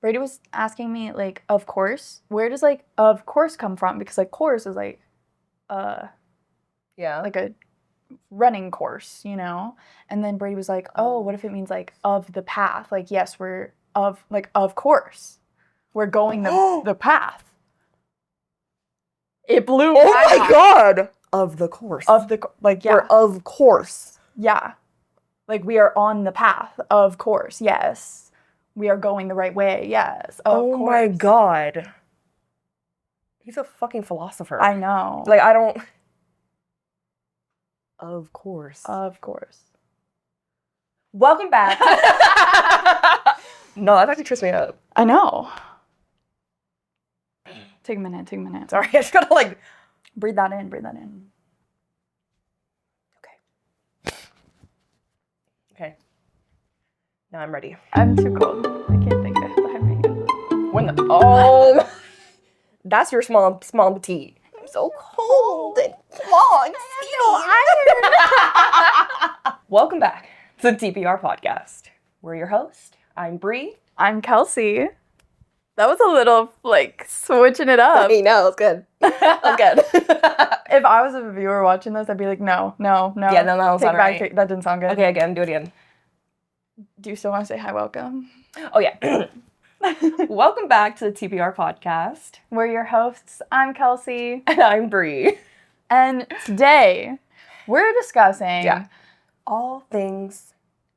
Brady was asking me, like, of course? Where does, like, of course come from? Because, like, course is, like, like a running course, you know? And then Brady was like, oh, what if it means, like, of the path? Like, yes, we're of course. We're going the path. It blew my mind. God! Of the course. Like, yeah. We're of course. Yeah. Like, we are on the path, of course, yes. We are going the right way, yes, of course. Oh my God. He's a fucking philosopher. I know. Like, I don't... Of course. Of course. Welcome back. No, that actually trips me up. I know. Take a minute. Sorry, I just gotta, like... Breathe that in. Okay. Now I'm ready. I'm too cold. I can't think of it. That's your small petite. I'm so cold. And come on, iron. Welcome back to the TBR Podcast. We're your host. I'm Bree. I'm Kelcie. That was a little, like, switching it up. I know, it's good. That's good. If I was a viewer watching this, I'd be like, no. Yeah, no, that's not right. That didn't sound good. Okay, again, do it again. Do you still want to say hi, welcome? Oh, yeah. Welcome back to the TBR Podcast. We're your hosts. I'm Kelcie. And I'm Bree. And today, we're discussing... Yeah. All things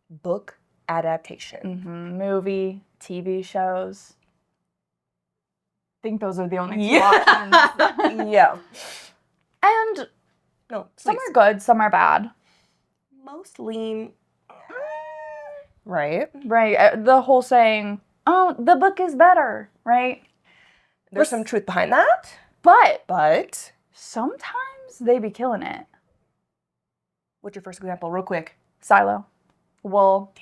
book adaptation. Mm-hmm. Movie, TV shows. I think those are the only two options. Yeah. And no, some are good, some are bad. Most lean... Right. Right. The whole saying, oh, the book is better, right? There's some truth behind that. But sometimes they be killing it. What's your first example, real quick? Silo. Wool.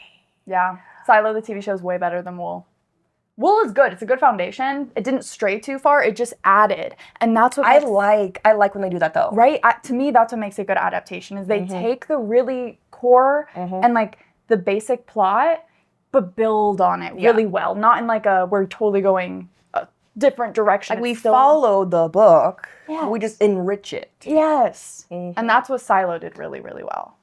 Yeah. Silo, the TV show, is way better than Wool. Wool is good. It's a good foundation. It didn't stray too far. It just added. And that's what I like when they do that, though. Right? To me, that's what makes a good adaptation, is they take the really core and, like, the basic plot, but build on it really well. Not in, like, we're totally going a different direction. Like, we follow the book. Yeah. We just enrich it. Yes. And that's what Silo did really, really well.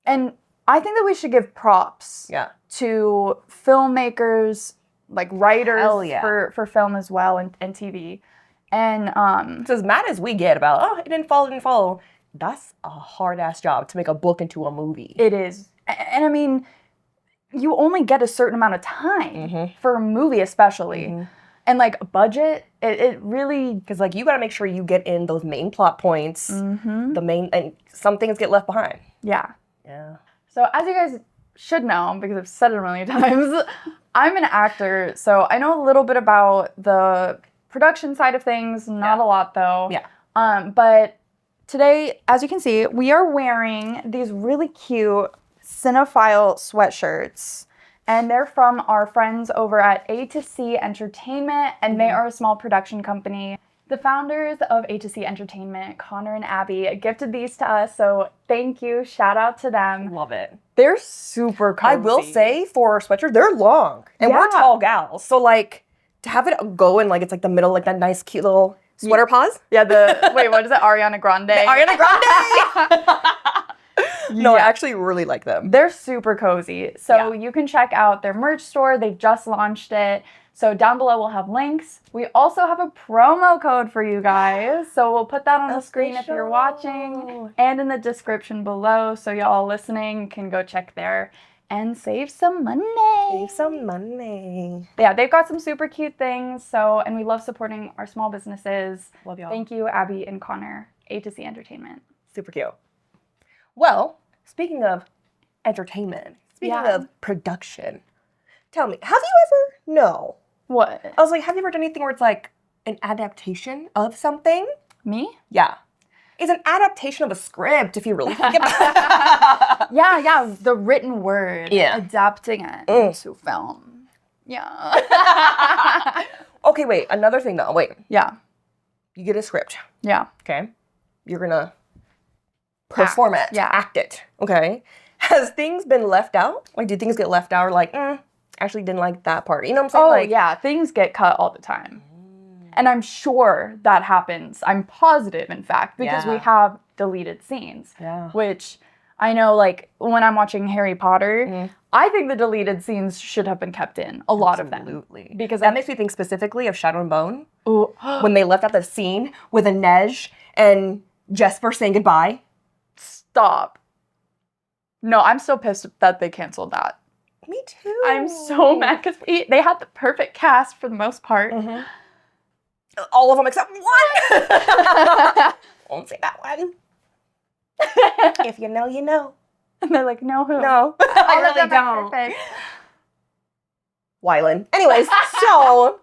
And I think that we should give props to filmmakers, like writers for film as well and TV. And so as mad as we get about, it didn't follow, that's a hard-ass job to make a book into a movie. It is. And I mean, you only get a certain amount of time for a movie especially. And like budget, it really... Because like you got to make sure you get in those main plot points, and some things get left behind. Yeah. Yeah. So as you guys should know, because I've said it a million times, I'm an actor, so I know a little bit about the production side of things, not a lot though. Yeah. But today, as you can see, we are wearing these really cute cinephile sweatshirts, and they're from our friends over at A2C Entertainment, and they are a small production company. The founders of A2C Entertainment, Connor and Abby, gifted these to us, so thank you. Shout out to them. Love it. They're super cozy. I will say, for sweatshirts, they're long, and we're tall gals, so like to have it go in like it's like the middle, like that nice cute little sweater paws. Yeah, wait, what is it? Ariana Grande. Ariana Grande! No, I actually really like them. They're super cozy. So you can check out their merch store. They've just launched it. So down below we'll have links. We also have a promo code for you guys. So we'll put that on the screen if you're watching and in the description below. So y'all listening can go check there and save some money. Yeah, they've got some super cute things. And we love supporting our small businesses. Love y'all. Thank you, Abby and Connor, A2C Entertainment. Super cute. Well, speaking of entertainment, speaking of production, tell me, have you ever, What? I was like, have you ever done anything where it's like an adaptation of something? Me? Yeah. It's an adaptation of a script, if you really think about it. Yeah, the written word. Yeah. Adapting it into film. Yeah. Okay, wait, another thing though, Yeah. You get a script. Yeah. Okay. You're gonna perform it. Yeah. Act it. Okay. Has things been left out? Like, do things get left out or like, actually didn't like that part. You know what I'm saying? Oh, Like, yeah. Things get cut all the time. And I'm sure that happens. I'm positive, in fact, because we have deleted scenes. Yeah. Which I know, like, when I'm watching Harry Potter, I think the deleted scenes should have been kept in. A lot of them. Absolutely. Because that makes me think specifically of Shadow and Bone. Ooh. When they left out the scene with Inej and Jesper saying goodbye. Stop. No, I'm so pissed that they canceled that. Me too. I'm so mad because they had the perfect cast for the most part. All of them except one. Won't say that one. If you know, you know. And they're like, no, who? No, I All of really them are don't. perfect. Wylan. Anyways, so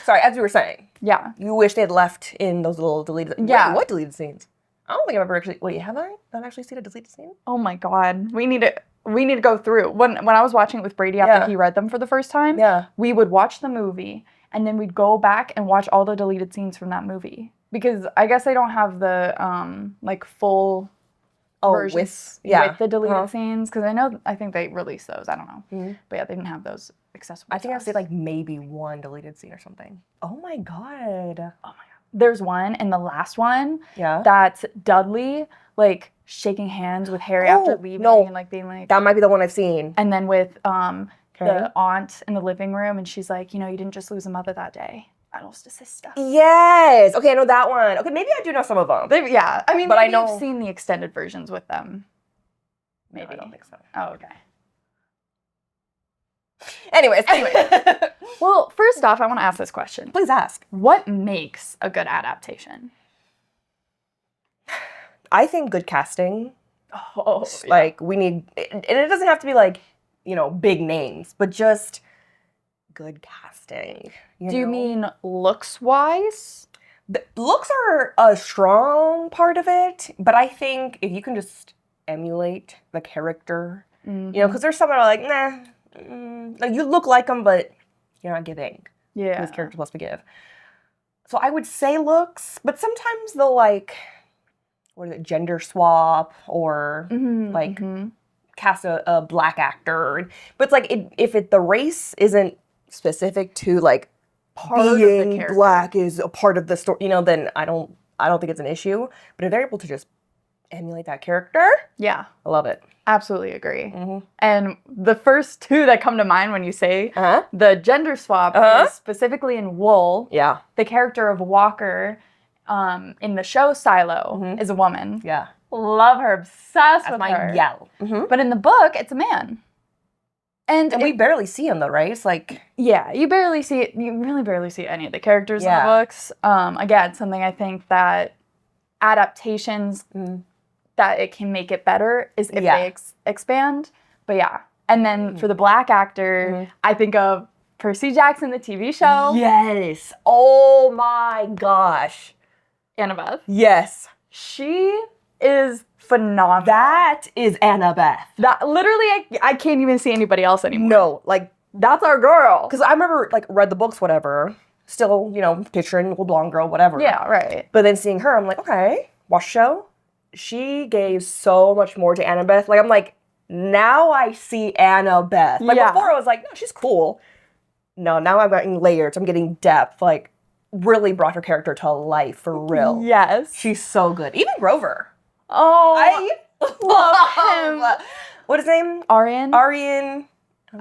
sorry, as you were saying, Yeah. you wish they had left in those little deleted. Yeah. Wait, what deleted scenes? I don't think I've ever actually. Wait, have I not actually seen a deleted scene? Oh my God. We need to go through. When I was watching it with Brady after he read them for the first time, we would watch the movie and then we'd go back and watch all the deleted scenes from that movie. Because I guess they don't have the like full versions with the deleted scenes. Because I think they released those. I don't know. But yeah, they didn't have those accessible. I think I've seen like maybe one deleted scene or something. Oh my God. Oh my God. There's one, and the last one, Yeah. that's Dudley, like, shaking hands with Harry after leaving and, like, being like... That might be the one I've seen. And then with the aunt in the living room, and she's like, you know, you didn't just lose a mother that day. I lost a sister. Yes. Okay, I know that one. Okay, maybe I do know some of them. Yeah. I mean, but maybe I know you've seen the extended versions with them. Maybe. No, I don't think so. Oh, okay. Anyways. Well, first off, I want to ask this question. Please ask. What makes a good adaptation? I think good casting. Oh, like we need, and it doesn't have to be like, you know, big names, but just good casting. Do you mean looks-wise? The looks are a strong part of it, but I think if you can just emulate the character, you know, because there's some that are like, nah, like you look like them, but you're not giving. Yeah. This character's supposed to give. So I would say looks, but sometimes they'll like, what is it, gender swap or cast a black actor. But it's like if the race isn't specific to like being black is a part of the story, you know, then I don't think it's an issue. But if they're able to just emulate that character, yeah, I love it. Absolutely agree. And the first two that come to mind when you say the gender swap is specifically in Wool. Yeah. The character of Walker in the show Silo is a woman. Yeah. Love her. Obsessed with her. That's my yell. But in the book, it's a man. And we barely see him though, right? It's like... Yeah, you really barely see any of the characters in the books. Again, something I think that adaptations... that it can make it better is if they expand. But yeah. And then for the black actor, I think of Percy Jackson, the TV show. Yes. Oh my gosh. Annabeth. Yes. She is phenomenal. That is Annabeth. That literally, I can't even see anybody else anymore. No, like, that's our girl. Because I remember, like, read the books, whatever. Still, you know, picturing little blonde girl, whatever. Yeah, right. But then seeing her, I'm like, okay, watch the show. She gave so much more to Annabeth. Like, I'm like, now I see Annabeth. Like, before I was like, no, she's cool. No, now I'm getting layers. I'm getting depth. Like, really brought her character to life for real. Yes. She's so good. Even Grover. Oh, I love him. What is his name? Arian.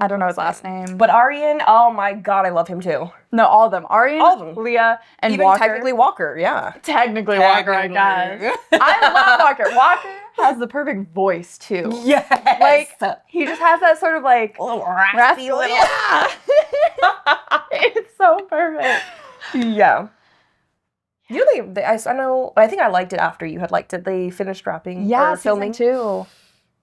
I don't know his last name. But Arian, oh my God, I love him too. No, all of them. Arian, all of them. Leah, and even Walker. technically Walker, yeah. Technically Walker, I guess. I love Walker. Walker has the perfect voice too. Yes. Like, he just has that sort of like... a little raspy little... Yeah. It's so perfect. Yeah. You know, I know, I think I liked it after you had liked it. They finished wrapping or filming. Too.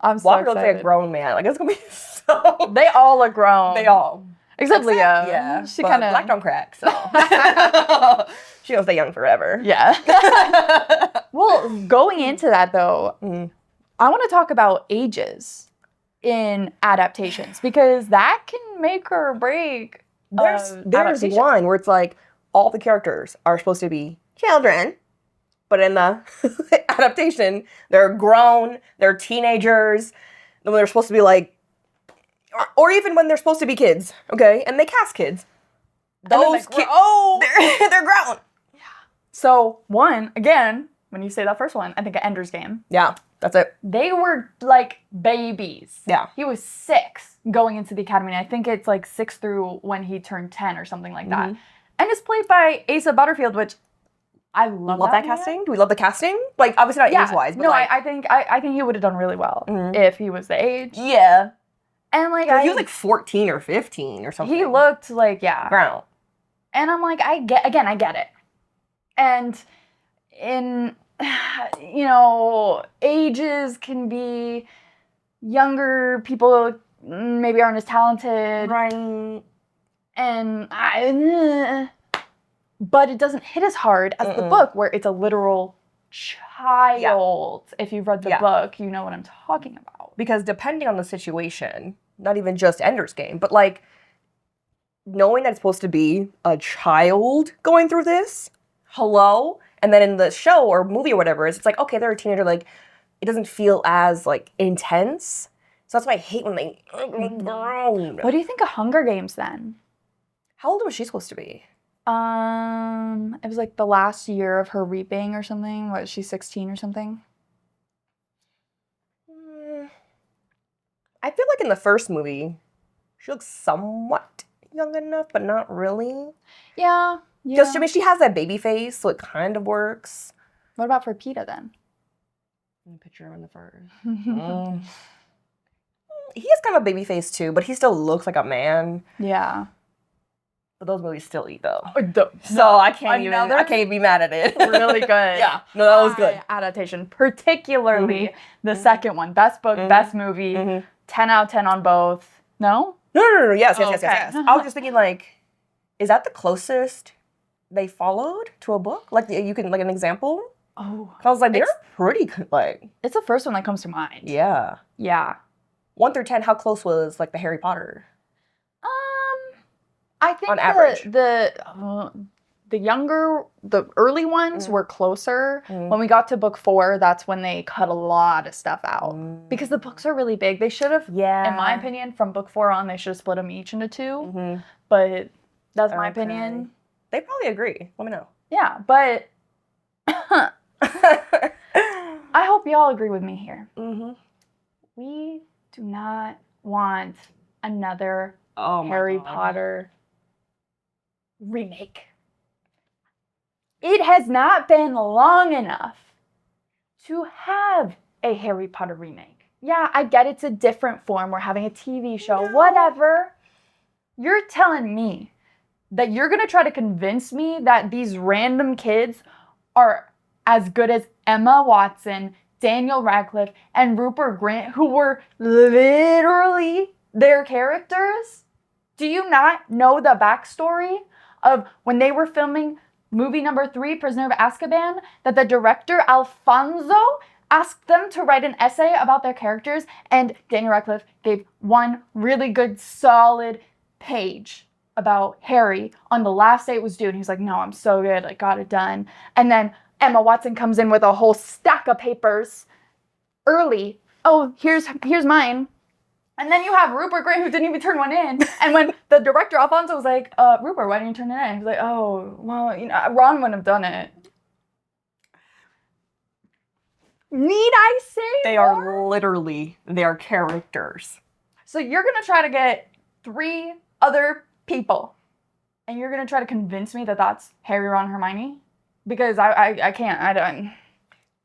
I'm so Walker excited. looks like a grown man. Like, it's going to be so... They all look grown. They all. Except Leah. Yeah. She kind of... Black don't crack, so... She will stay young forever. Yeah. Well, going into that, though, I want to talk about ages in adaptations, because that can make or break There's one where it's like, all the characters are supposed to be children, but in the adaptation, they're grown, they're teenagers, and they're supposed to be like Or even when they're supposed to be kids, okay? And they cast kids. Those kids, they're grown. So, one, again, when you say that first one, I think of Ender's Game. Yeah, that's it. They were like babies. Yeah. He was 6 going into the academy. And I think it's like 6 through when he turned 10 or something like that. And it's played by Asa Butterfield, which I love that casting. Do we love the casting? Like, obviously not age-wise, but no, like... I think he would have done really well if he was the age. Yeah. And like he was like 14 or 15 or something. He looked like, grown. And I'm like, I get it. And in, ages can be younger people maybe aren't as talented. Right. And but it doesn't hit as hard as the book where it's a literal child. Yeah. If you've read the book, you know what I'm talking about. Because depending on the situation, not even just Ender's Game, but like knowing that it's supposed to be a child going through this, hello? And then in the show or movie or whatever, it's like, okay, they're a teenager, like, it doesn't feel as, like, intense. So that's why I hate when they... What do you think of Hunger Games, then? How old was she supposed to be? It was, like, the last year of her reaping or something. What, she's 16 or something? I feel like in the first movie, she looks somewhat young enough, but not really. Yeah. Just, I mean, she has that baby face, so it kind of works. What about for Peeta, then? Let me picture him in the first. He has kind of a baby face, too, but he still looks like a man. Yeah. But those movies still eat, though. So I can't even be mad at it. Really good. Yeah. No, that was good. Adaptation. Particularly the second one. Best book, best movie. 10 out of 10 on both. No? No. Yes. I was just thinking, like, is that the closest they followed to a book? Like, you can, like, an example? Oh. I was like, they're pretty good, like... It's the first one that comes to mind. Yeah. Yeah. 1 through 10, how close was, like, the Harry Potter? I think on average. The early ones were closer. When we got to book 4, that's when they cut a lot of stuff out. Because the books are really big. They should have, in my opinion, from book 4 on, they should have split them each into 2. But that's my opinion. They probably agree. Let me know. Yeah, but I hope y'all agree with me here. We do not want another Harry Potter remake. It has not been long enough to have a Harry Potter remake. Yeah, I get it's a different form. We're having a TV show, whatever. You're telling me that you're going to try to convince me that these random kids are as good as Emma Watson, Daniel Radcliffe, and Rupert Grint, who were literally their characters? Do you not know the backstory of when they were filming movie number 3, Prisoner of Azkaban, that the director, Alfonso, asked them to write an essay about their characters, and Daniel Radcliffe gave one really good, solid page about Harry on the last day it was due, and he was like, no, I'm so good, I got it done. And then Emma Watson comes in with a whole stack of papers early. Oh, here's mine. And then you have Rupert Grint, who didn't even turn one in. And when the director, Alfonso, was like, Rupert, why didn't you turn it in? He was like, oh, well, Ron wouldn't have done it. Need I say They more? are literally their characters. So you're going to try to get 3 other people, and you're going to try to convince me that that's Harry, Ron, Hermione? Because I can't. I don't.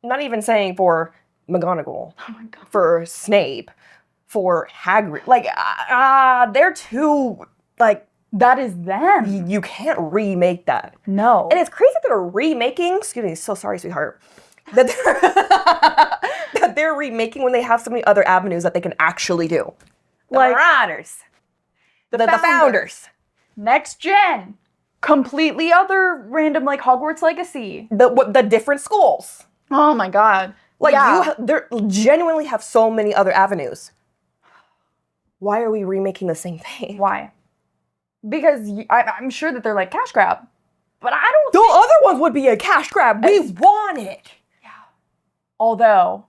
Not even saying for McGonagall. Oh, my God. For Snape. For Hagrid. Like, they're too, like... That is them. You can't remake that. No. And it's crazy that they're remaking... Excuse me, so sorry, sweetheart. That they're remaking when they have so many other avenues that they can actually do. The Marauders. The Founders. Next gen. Completely other random, like, Hogwarts Legacy. The different schools. Oh, my God. Like, they genuinely have so many other avenues. Why are we remaking the same thing? Why? Because I'm sure that they're like cash grab, but I don't. The other ones would be a cash grab. We want it. Yeah. Although,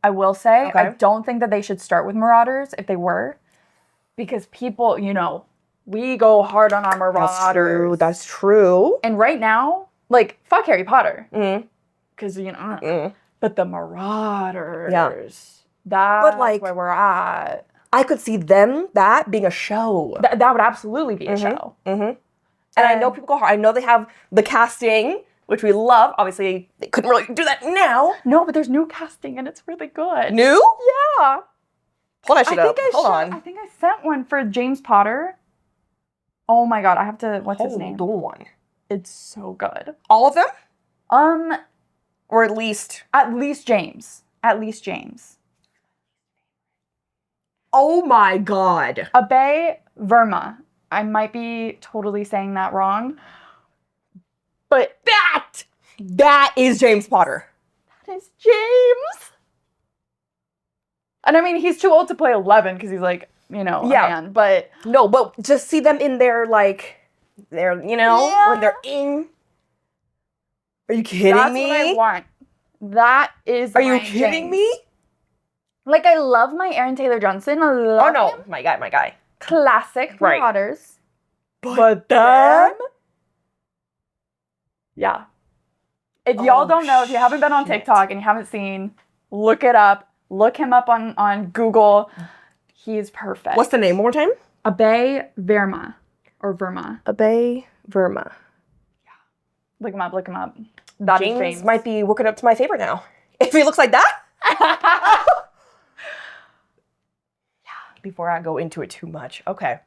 I will say, I don't think that they should start with Marauders if they were, because people, we go hard on our Marauders. That's true. And right now, like, fuck Harry Potter. Mm. Because, but the Marauders. Yeah. That's where we're at. I could see that being a show. That would absolutely be a show. Mm-hmm. And I know people go hard. I know they have the casting, which we love. Obviously, they couldn't really do that now. No, but there's new casting and it's really good. New? Yeah. Pull that shit up. Hold on. I think I sent one for James Potter. Oh my god, I have to. What's his name? Hold on. It's so good. All of them? Or at least James. At least James. Oh my god. Abe Verma. I might be totally saying that wrong. But that is James Potter. That is James. And I mean, he's too old to play 11 because he's like, a man. But no, but just see them in their when they're in. Are you kidding me? That's what I want. That is. Are you kidding me? Like, I love my Aaron Taylor Johnson. I love him. My guy. Classic Marauders. But them? Yeah. If y'all don't know, if you haven't been on TikTok and you haven't seen, look it up. Look him up on Google. He's perfect. What's the name one more time? Abe Verma. Or Verma. Abe Verma. Yeah. Look him up. That is James might be working up to my favorite now. If he looks like that. Before I go into it too much. Okay.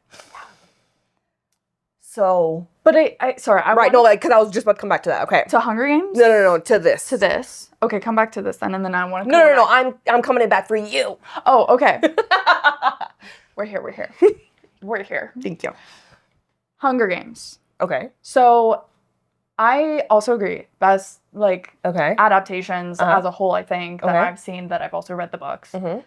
So. But sorry. Because I was just about to come back to that. Okay. To Hunger Games? No, to this. To this. Okay, come back to this then, and then I want to No, I'm coming in back for you. Oh, okay. We're here. We're here. Thank you. Hunger Games. Okay. So, I also agree. Best, adaptations as a whole, I think, that I've seen, that I've also read the books. Mm-hmm.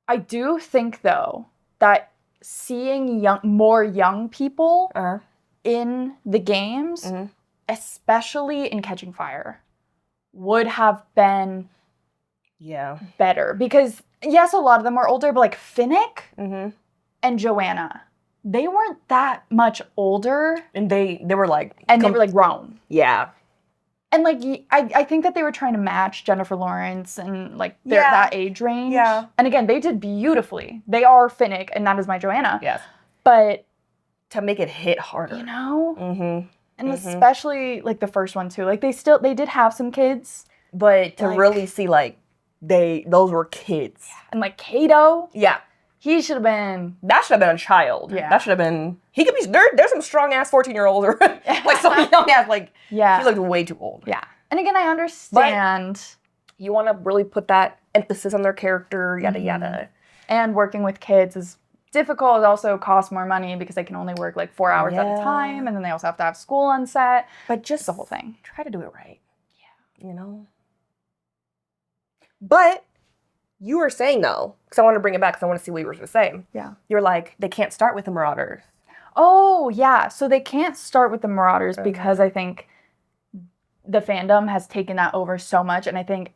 I do think, though, that seeing more young people in the games, especially in Catching Fire, would have been better. Because, yes, a lot of them were older, but like Finnick and Joanna, they weren't that much older. And they were like... And they were like grown. Yeah. And I think that they were trying to match Jennifer Lawrence and that age range. Yeah. And again, they did beautifully. They are Finnick, and that is my Joanna. Yes. But to make it hit harder. And especially the first one too. They did have some kids. But to really see those were kids. And Kato. Yeah. He should have been... That should have been a child. Yeah. That should have been... He could be... There's some strong-ass 14-year-olds. Or some young-ass, he looked way too old. Yeah. And again, I understand. But you want to really put that emphasis on their character, yada, yada. And working with kids is difficult. It also costs more money because they can only work 4 hours at a time. And then they also have to have school on set. But just... It's the whole thing. Try to do it right. Yeah. But... You were saying, though, because I want to bring it back because I want to see what you were going to say. Yeah. You're like, they can't start with the Marauders. Oh, yeah. So they can't start with the Marauders because I think the fandom has taken that over so much. And I think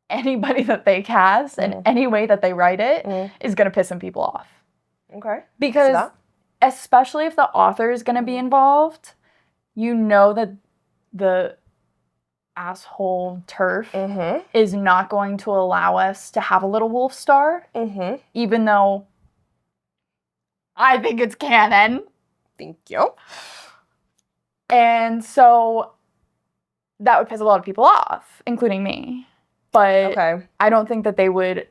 anybody that they cast and any way that they write it is going to piss some people off. Okay. Because especially if the author is going to be involved, that the asshole turf is not going to allow us to have a little wolf star, even though I think it's canon. Thank you. And so that would piss a lot of people off, including me. But I don't think that they would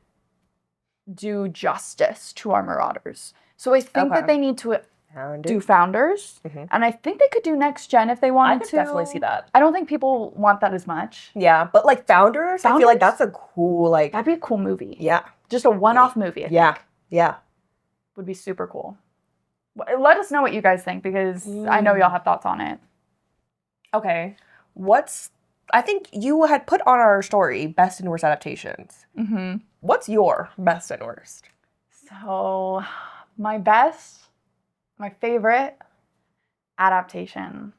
do justice to our Marauders. So I think that they need to do Founders. And I think they could do Next Gen if they wanted to. I could definitely see that. I don't think people want that as much. Yeah, but Founders, I feel like that's a cool, That'd be a cool movie. Yeah. Just a one-off movie, I think. Yeah. Would be super cool. Let us know what you guys think, because I know y'all have thoughts on it. Okay. I think you had put on our story, best and worst adaptations. What's your best and worst? So, my favorite adaptation,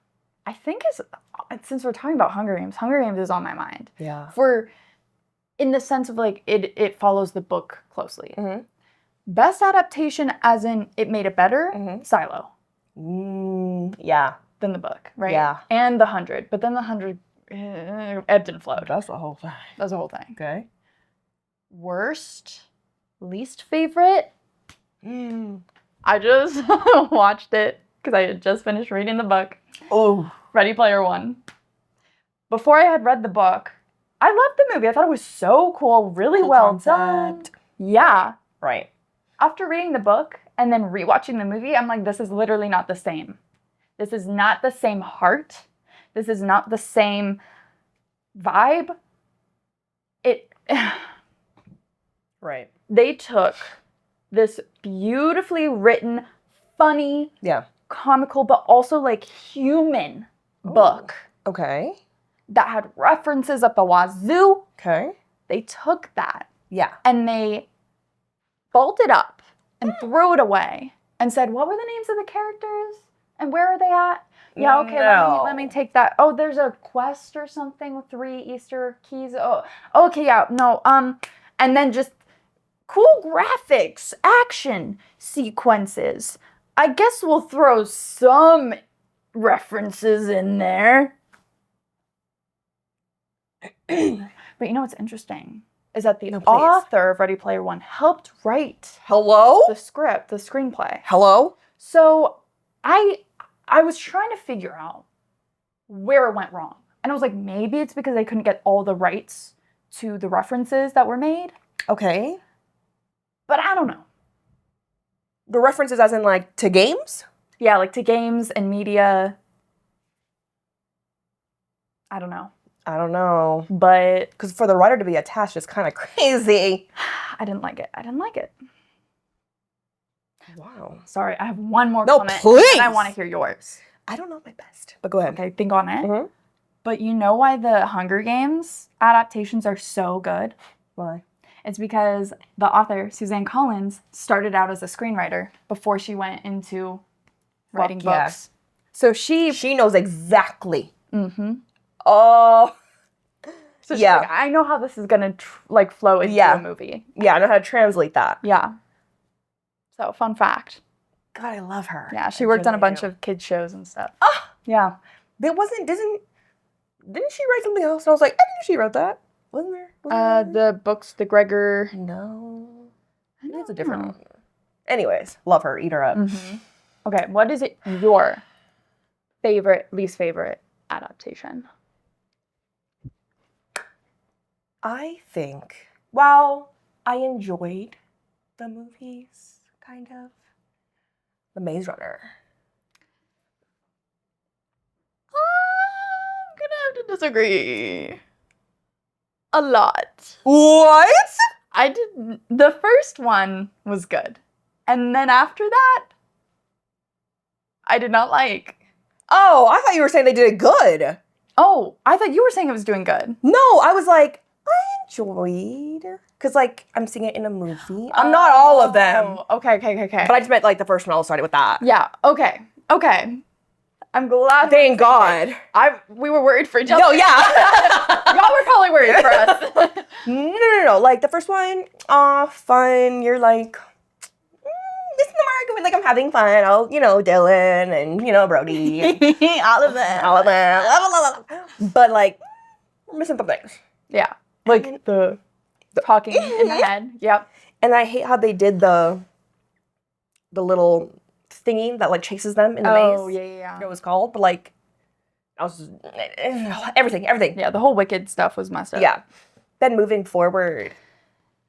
I think since we're talking about Hunger Games is on my mind. Yeah. In the sense of it follows the book closely. Best adaptation as in it made it better, Silo. Yeah. Than the book, right? Yeah. And The 100. But then The 100 ebbed and flowed. That's the whole thing. That's the whole thing. Okay. Worst, least favorite? I just watched it because I had just finished reading the book. Oh. Ready Player One. Before I had read the book, I loved the movie. I thought it was so cool, really Cool well concept. done. Yeah. Right. After reading the book and then rewatching the movie, I'm like, this is literally not the same. This is not the same heart. This is not the same vibe. Right. They took this beautifully written, funny, comical, but also like human book Okay. that had references up the wazoo. Okay. They took that Yeah. and they bolted up and threw it away and said, what were the names of the characters and where are they at? Yeah, okay, let me take that. Oh, there's a quest or something with 3 Easter keys. Oh, okay, yeah, no. And then just cool graphics, action sequences. I guess we'll throw some references in there. But you know what's interesting is that the author of Ready Player One helped write the script, the screenplay. So I was trying to figure out where it went wrong. And I was like, maybe it's because they couldn't get all the rights to the references that were made. Okay. But I don't know. The references as in like to games? Yeah, like to games and media. I don't know. But because for the writer to be attached is kind of crazy. I didn't like it. Wow. Sorry, I have one more No, comment. please. And I want to hear yours. I don't know my best, but go ahead. Okay, think on it. Mm-hmm. But you know why the Hunger Games adaptations are so good? Why? It's because the author, Suzanne Collins, started out as a screenwriter before she went into writing books. So she knows exactly. Mm-hmm. Oh. So she's like, I know how this is gonna flow into a movie. Yeah, I know how to translate that. Yeah. So fun fact. God, I love her. Yeah, she worked on a bunch of kids shows and stuff. Oh. Yeah. Didn't she write something else? And I was like, I didn't know she wrote that. Wasn't there? The books, the Gregor. No. It's a different one. Anyways, love her. Eat her up. Mm-hmm. Okay, what is your favorite, least favorite adaptation? I think, while I enjoyed the movies, kind of, The Maze Runner. I'm gonna have to disagree. A lot. What? The first one was good. And then after that, I did not like. Oh, I thought you were saying they did it good. Oh, I thought you were saying it was doing good. No, I was like, I enjoyed. Because, I'm seeing it in a movie. I'm not all of them. Okay. But I just meant, the first one all started with that. Yeah, okay. I'm glad. Thank God. We were worried for each other. No, yeah. Y'all were probably worried for us. No. The first one, fun. You're like, this is the market. I'm having fun. Oh, Dylan and, Brody. And All of them. all of them. But, we're missing some things. Yeah. The talking in the head. Yep. And I hate how they did the little thingy that chases them in the maze. Oh, yeah. I forget what it was called, but I was everything. Yeah, the whole Wicked stuff was messed up. Yeah. Then moving forward,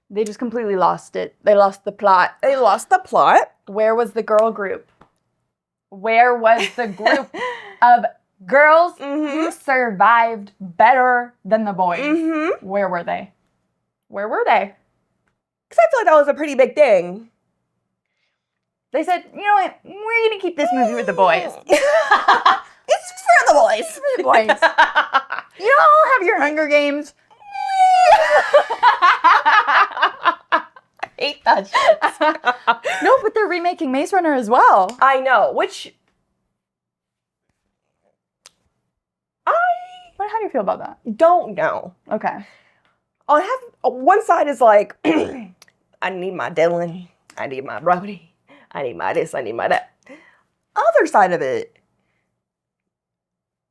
they just completely lost it. They lost the plot. Where was the girl group? Where was the group of girls who survived better than the boys? Mm-hmm. Where were they? Because I feel like that was a pretty big thing. They said, you know what? We're going to keep this movie with the boys. It's for the boys. For the boys. You all have your Hunger Games. I hate that shit. No, but they're remaking Maze Runner as well. I know, which... How do you feel about that? Don't know. Okay. I have... One side is I need my Dylan. I need my brevity. I need my this. I need my that. Other side of it,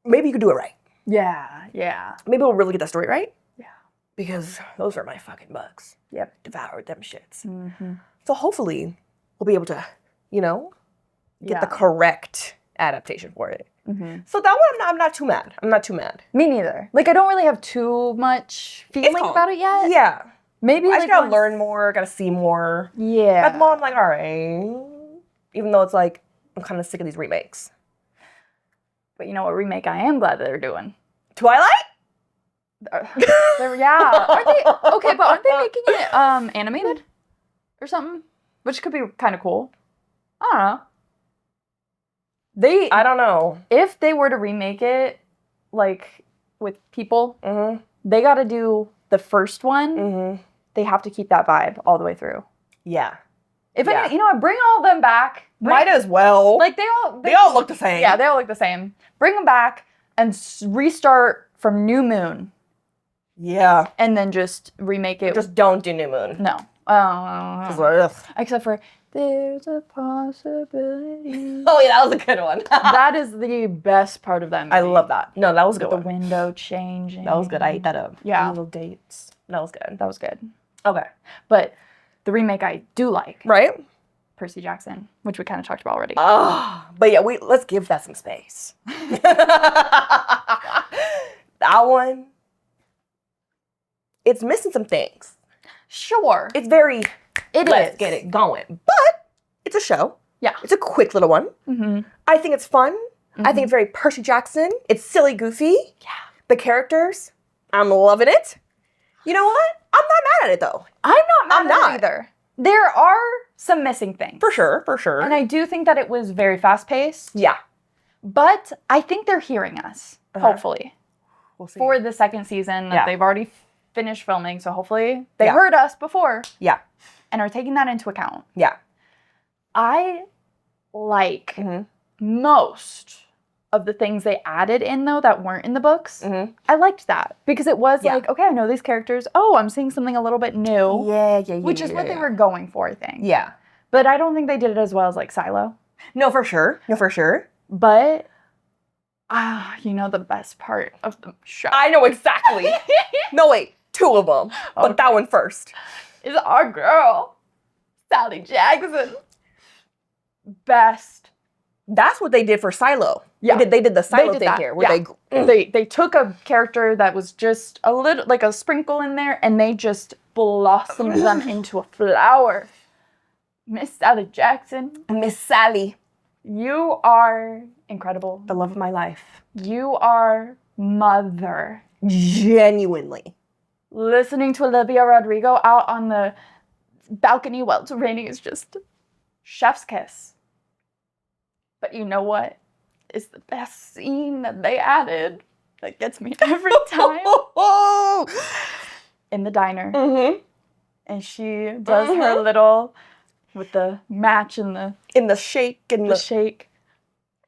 maybe you could do it right. Yeah, yeah. Maybe we'll really get that story right. Yeah. Because those are my fucking books. Yep. Devoured them shits. Mm-hmm. So hopefully we'll be able to, get the Yeah. correct adaptation for it. Mm-hmm. So that one, I'm not too mad. I'm not too mad. Me neither. Like, I don't really have too much feeling calm. about it yet. Yeah. Maybe I like just gotta once- learn more, gotta see more. Yeah. At the moment, I'm like, all right. Even though it's like, I'm kind of sick of these remakes. But you know what remake I am glad that they're doing? Twilight? Yeah. Aren't they okay, but aren't they making it animated? Or something? Which could be kind of cool. I don't know. I don't know. If they were to remake it, like, with people, Mm-hmm. they gotta do the first one. Mm-hmm. They have to keep that vibe all the way through. Yeah. If Yeah. any, you know what, bring all of them back. Might as well. Like, they all look the same. Yeah, they all look the same. Bring them back and restart from New Moon. Yeah. And then just remake it. Just don't do New Moon. No. 'Cause, ugh. Except for, there's a possibility. Oh, yeah, that was a good one. That is the best part of that movie. I love that. No, that was a good The one. window changing. That was good. I ate that up. Yeah. Little dates. That was good. That was good. Okay. But the remake I do like, Right? Percy Jackson, which we kind of talked about already. But yeah, let's give that some space. That one, it's missing some things. Sure. It's very, let's is. get it going. But it's a show. Yeah. It's a quick little one. Mm-hmm. I think it's fun. I think it's very Percy Jackson. It's silly goofy. Yeah. The characters, I'm loving it. You know what? I'm not mad at it though. I'm not mad I'm at not. it either. There are some missing things. For sure, for sure. And I do think that it was very fast-paced. Yeah. But I think they're hearing us, hopefully, We'll see. for the second season that Yeah. they've already finished filming. So hopefully they Yeah. heard us before Yeah. and are taking that into account. Yeah. I like Mm-hmm. most of the things they added in, though, that weren't in the books. Mm-hmm. I liked that because it was Yeah. like, okay, I know these characters. Oh, I'm seeing something a little bit new, Yeah. which is what they were going for, I think. Yeah. But I don't think they did it as well as like Silo. No, for sure. No, for sure. But, you know the best part of the show I know exactly. No, wait. Two of them. But Okay. that one first. is our girl, Sally Jackson. Best. That's what they did for Silo. Yeah. They did the Silo did thing that. here. Where Yeah. They took a character that was just a little, like a sprinkle in there, and they just blossomed them into a flower. Miss Sally Jackson, Miss Sally. you are incredible. The love of my life. You are mother. Genuinely. Listening to Olivia Rodrigo out on the balcony while it's raining is just chef's kiss. But you know what is the best scene that they added that gets me every time? In the diner. Mm-hmm. And she does her little, with the match and the In the shake and the shake.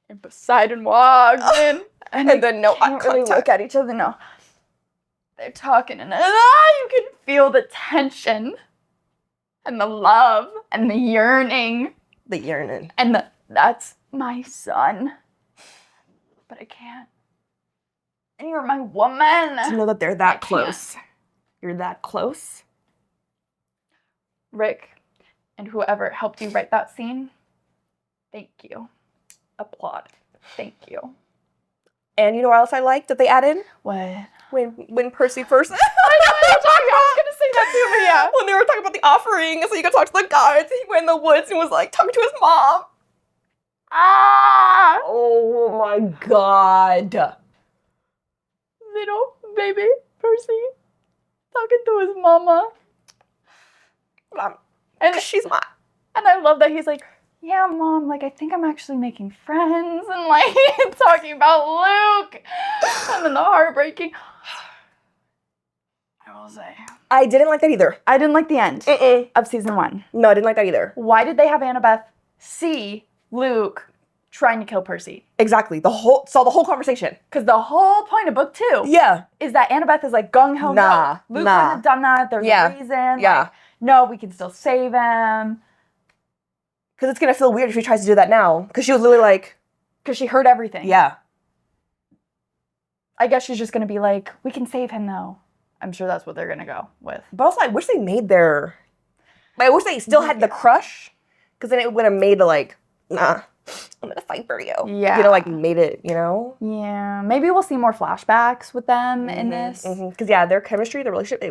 And Poseidon walks in. and then no eye They don't really contact. look at each other, no. They're talking and you can feel the tension and the love and the yearning The yearning. and that's my son. But I can't. And you're my To woman. know that they're I that can't. close. You're that close. Rick and whoever helped you write that scene, thank you. Applaud. Thank you. And you know what else I liked that they added? What? When Percy first I know what you're talking about. I was gonna say that too, but yeah. when they were talking about the offering, so you could talk to the guards, he went in the woods and was like talking to his mom. Ah! Oh my god. Little baby Percy talking to his mama. And She's mine. And I love that he's like, yeah, Mom, like, I think I'm actually making friends. And, like, talking about Luke. And then the heartbreaking. I will say. I didn't like that either. I didn't like the end Mm-mm. of season 1. No, I didn't like that either. Why did they have Annabeth see Luke trying to kill Percy? Exactly. The whole conversation. Because the whole point of book 2 Yeah. is that Annabeth is like gung-ho Nah, no. Luke nah. wouldn't have done that. There's Yeah. a reason. Yeah. Like, no, we can still save him. Because it's going to feel weird if she tries to do that now. Because she was literally like... Because she heard everything. Yeah. I guess she's just going to be like, we can save him, though. I'm sure that's what they're going to go with. But also, I wish they made their... I wish they still had the crush. Because then it would have made it like, nah, I'm going to fight for you. Yeah. You know, like, made it, you know? Yeah. Maybe we'll see more flashbacks with them in this. Because, yeah, their chemistry, their relationship,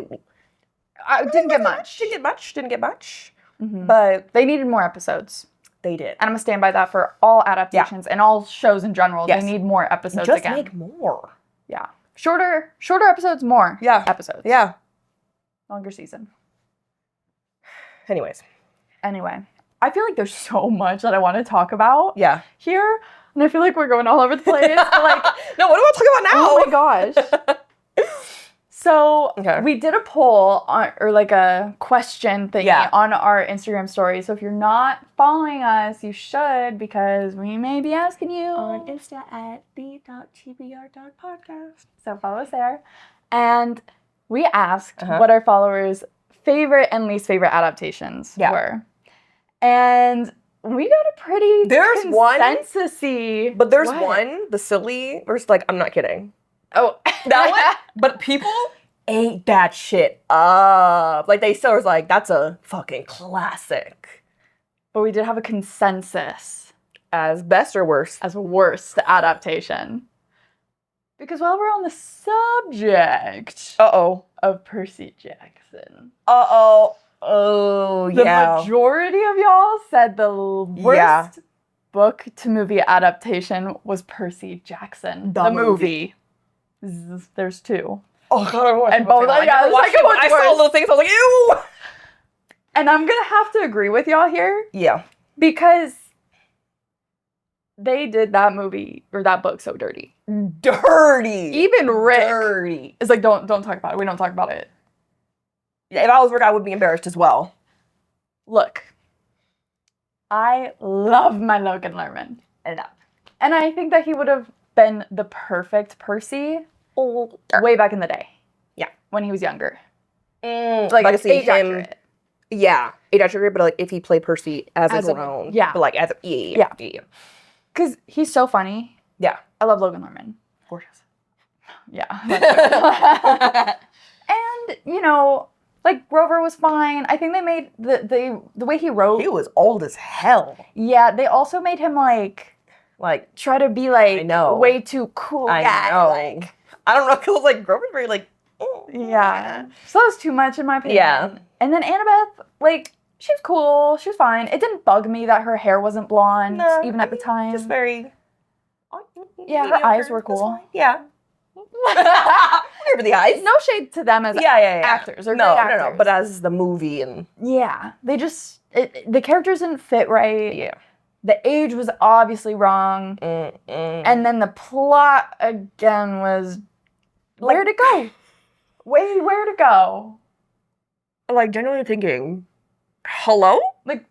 didn't get much. Didn't get much. But they needed more episodes. They did. And I'm going to stand by that for all adaptations and all shows in general. Yes. They need more episodes Just again. make more. Yeah. Shorter episodes, more episodes. Yeah. Longer season. Anyways. Anyway. I feel like there's so much that I want to talk about here. And I feel like we're going all over the place. But like, no, what do I talk about now? Oh my gosh. So we did a poll or like a question thingy on our Instagram story. So if you're not following us, you should, because we may be asking you on Insta at the.TBR Podcast. So follow us there. And we asked what our followers' favorite and least favorite adaptations were. And we got a pretty consensus-y. But there's one, the silly, versus like, I'm not kidding. Oh, that one? But people ate that shit up. Like, they still was like, that's a fucking classic. But we did have a consensus. As best or worst? As worst adaptation. Because while we're on the subject of Percy Jackson. The majority of y'all said the worst book to movie adaptation was Percy Jackson. The movie. There's two. Oh God! And both. I saw little things. I was like, ew. And I'm gonna have to agree with y'all here. Yeah. Because they did that movie or that book so dirty. Dirty. Even Rick is like, don't talk about it. We don't talk about it. Yeah, if I was Rick, I would be embarrassed as well. Look, I love my Logan Lerman. And I think that he would have been the perfect Percy way back in the day. Yeah. When he was younger. Like, I see him. Yeah. Age accurate, but like if he played Percy as a grown. Yeah. But like as a, yeah. Because he's so funny. Yeah. I love Logan Lerman. Gorgeous. Yeah. And, you know, like Grover was fine. I think they made the way he wrote. He was old as hell. Yeah. They also made him like try to be like way too cool guy. I know. Like, I don't know. It was like Grover's very like. Yeah. So that was too much in my opinion. Yeah. And then Annabeth, like, she was cool. She was fine. It didn't bug me that her hair wasn't blonde, even at the time. Just very. Yeah, her eyes were cool. Yeah. Whatever the eyes. No shade to them as actors. They're great actors. No. But as the movie and. Yeah. They just. The characters didn't fit right. Yeah. The age was obviously wrong. And then the plot, again, was. Where'd it go? Where'd it go? Like, genuinely thinking, hello? Like,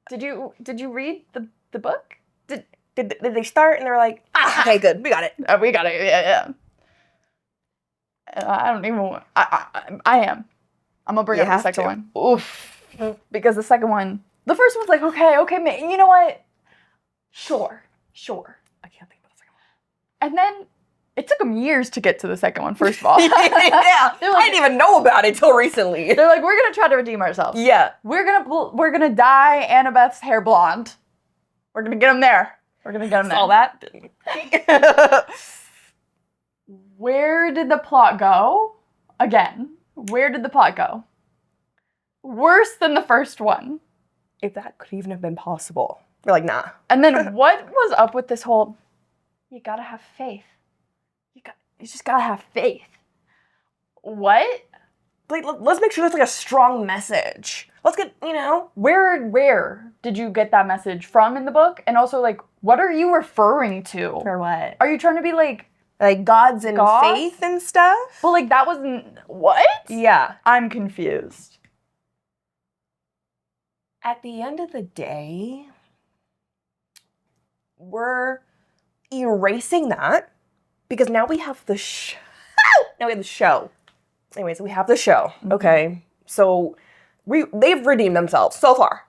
did you read the book? Did they start and they were like, okay, good, we got it. We got it, yeah. I don't even want, I am. I'm gonna bring up the second one. Oof. Because the second one, the first one's like, okay, you know what? Sure. I can't think about the second one. And then it took them years to get to the second one, first of all. Yeah. Like, I didn't even know about it till recently. They're like, we're going to try to redeem ourselves. Yeah. We're gonna dye Annabeth's hair blonde. We're going to get them there. All that. Where did the plot go? Again, where did the plot go? Worse than the first one. If that could even have been possible. We're like, nah. And then what was up with this whole, you gotta have faith. You just gotta have faith. What? Like, let's make sure there's like a strong message. Let's get, you know. Where did you get that message from in the book? And also, like, what are you referring to? For what? Are you trying to be like gods and faith and stuff? Well, like, that wasn't, what? Yeah. I'm confused. At the end of the day, we're erasing that. Because now we have the show. Anyways, we have the show. Okay. So they've redeemed themselves so far.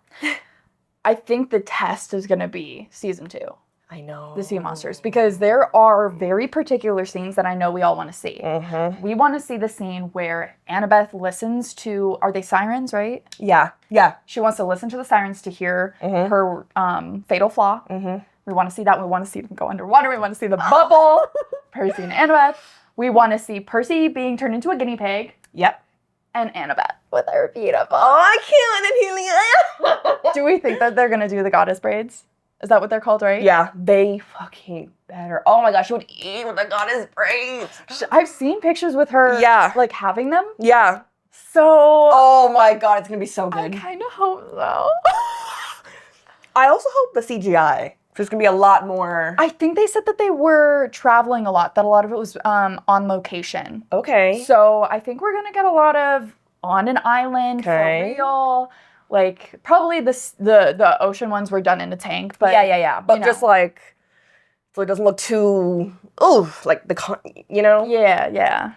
I think the test is going to be season 2. I know. The sea monsters, because there are very particular scenes that I know we all want to see. Mm-hmm. We want to see the scene where Annabeth listens to, are they sirens, right? Yeah. She wants to listen to the sirens to hear her fatal flaw. Mm-hmm. We want to see that. We want to see them go underwater. We want to see the bubble. Percy and Annabeth. We want to see Percy being turned into a guinea pig. Yep. And Annabeth with her beautiful. Oh, I can't. Do we think that they're going to do the goddess braids? Is that what they're called, right? Yeah, they fucking better. Oh my gosh, she would eat with the goddess braids. I've seen pictures with her, like, having them. Yeah. So... Oh my god, it's gonna be so good. I kind of hope so. I also hope the CGI. There's gonna be a lot more... I think they said that they were traveling a lot, that a lot of it was on location. Okay. So I think we're gonna get a lot of on an island, for real. Like, probably the ocean ones were done in a tank, but... Yeah. But just, like, so it doesn't look too... like, you know? Yeah.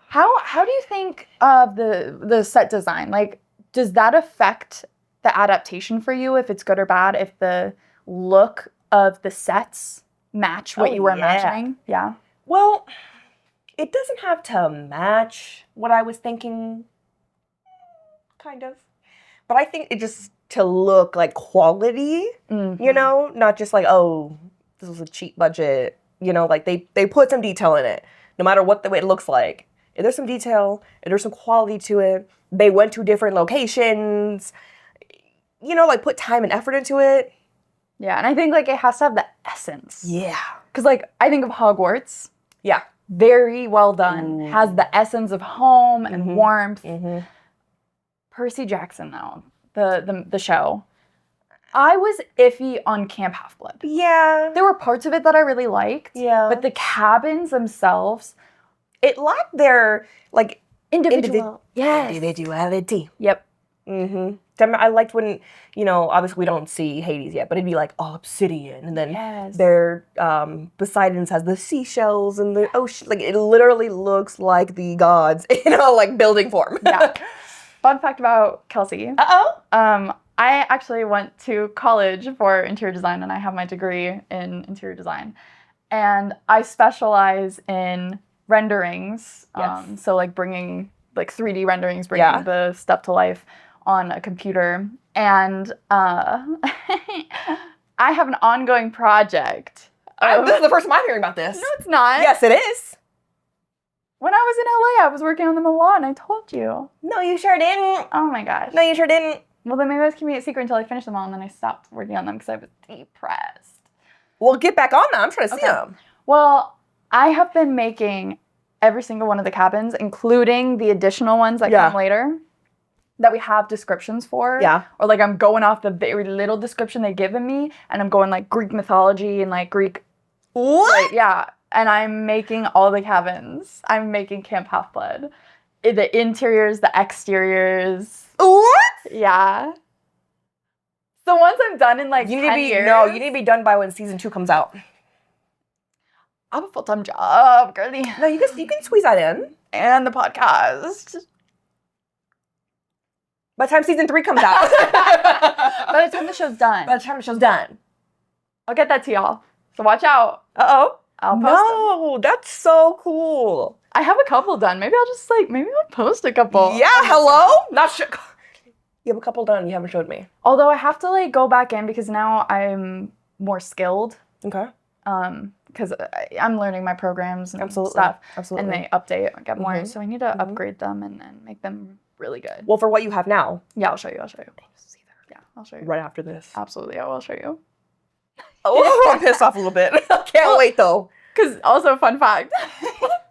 How do you think of the set design? Like, does that affect the adaptation for you, if it's good or bad, if the look of the sets match what you were imagining? Yeah. Well, it doesn't have to match what I was thinking, kind of. But I think it just to look like quality, you know, not just like, oh, this was a cheap budget, you know, like they put some detail in it, no matter what the way it looks like. If there's some detail, if there's some quality to it, they went to different locations, you know, like put time and effort into it. Yeah, and I think like it has to have the essence. Yeah. Because like I think of Hogwarts. Yeah. Very well done. Has the essence of home and warmth. Percy Jackson, though, the show, I was iffy on Camp Half-Blood. Yeah. There were parts of it that I really liked. Yeah. But the cabins themselves, it lacked their, like, individuality. Yep. I liked when, you know, obviously we don't see Hades yet, but it'd be like all obsidian, and then their Poseidon's has the seashells and the ocean. Like, it literally looks like the gods in a, like, building form. Yeah. Fun fact about Kelcie. I actually went to college for interior design, and I have my degree in interior design. And I specialize in renderings. So like bringing like 3D renderings, bringing the stuff to life on a computer. And I have an ongoing project. This is the first time I'm hearing about this. No, it's not. Yes, it is. When I was in LA, I was working on them a lot, and I told you. No, you sure didn't. Oh my gosh. No, you sure didn't. Well, then maybe I was keeping it a secret until I finished them all, and then I stopped working on them because I was depressed. Well, get back on them. I'm trying to see them. Well, I have been making every single one of the cabins, including the additional ones that come later, that we have descriptions for. Yeah. Or like I'm going off the very little description they've given me, and I'm going like Greek mythology and like Greek. What? Like, yeah. And I'm making all the cabins. I'm making Camp Half-Blood. The interiors, the exteriors. What? Yeah. So once I'm done in like 10 years. No, you need to be done by when season 2 comes out. I have a full-time job, girlie. No, you can squeeze that in. And the podcast. By the time season 3 comes out. By the time the show's done. By the time the show's done. I'll get that to y'all. So watch out. Uh-oh. I'll post them. No, that's so cool. I have a couple done. Maybe I'll post a couple. Yeah, hello? Not sure. You have a couple done. You haven't showed me. Although I have to like go back in because now I'm more skilled. Okay. Because I'm learning my programs and Absolutely. stuff. Absolutely. And they update and get more. So I need to upgrade them and make them really good. Well, for what you have now. Yeah, I'll show you. Yeah, I'll show you. Right after this. Absolutely, I will show you. Oh, I'm pissed off a little bit. Can't wait though. Because also, fun fact.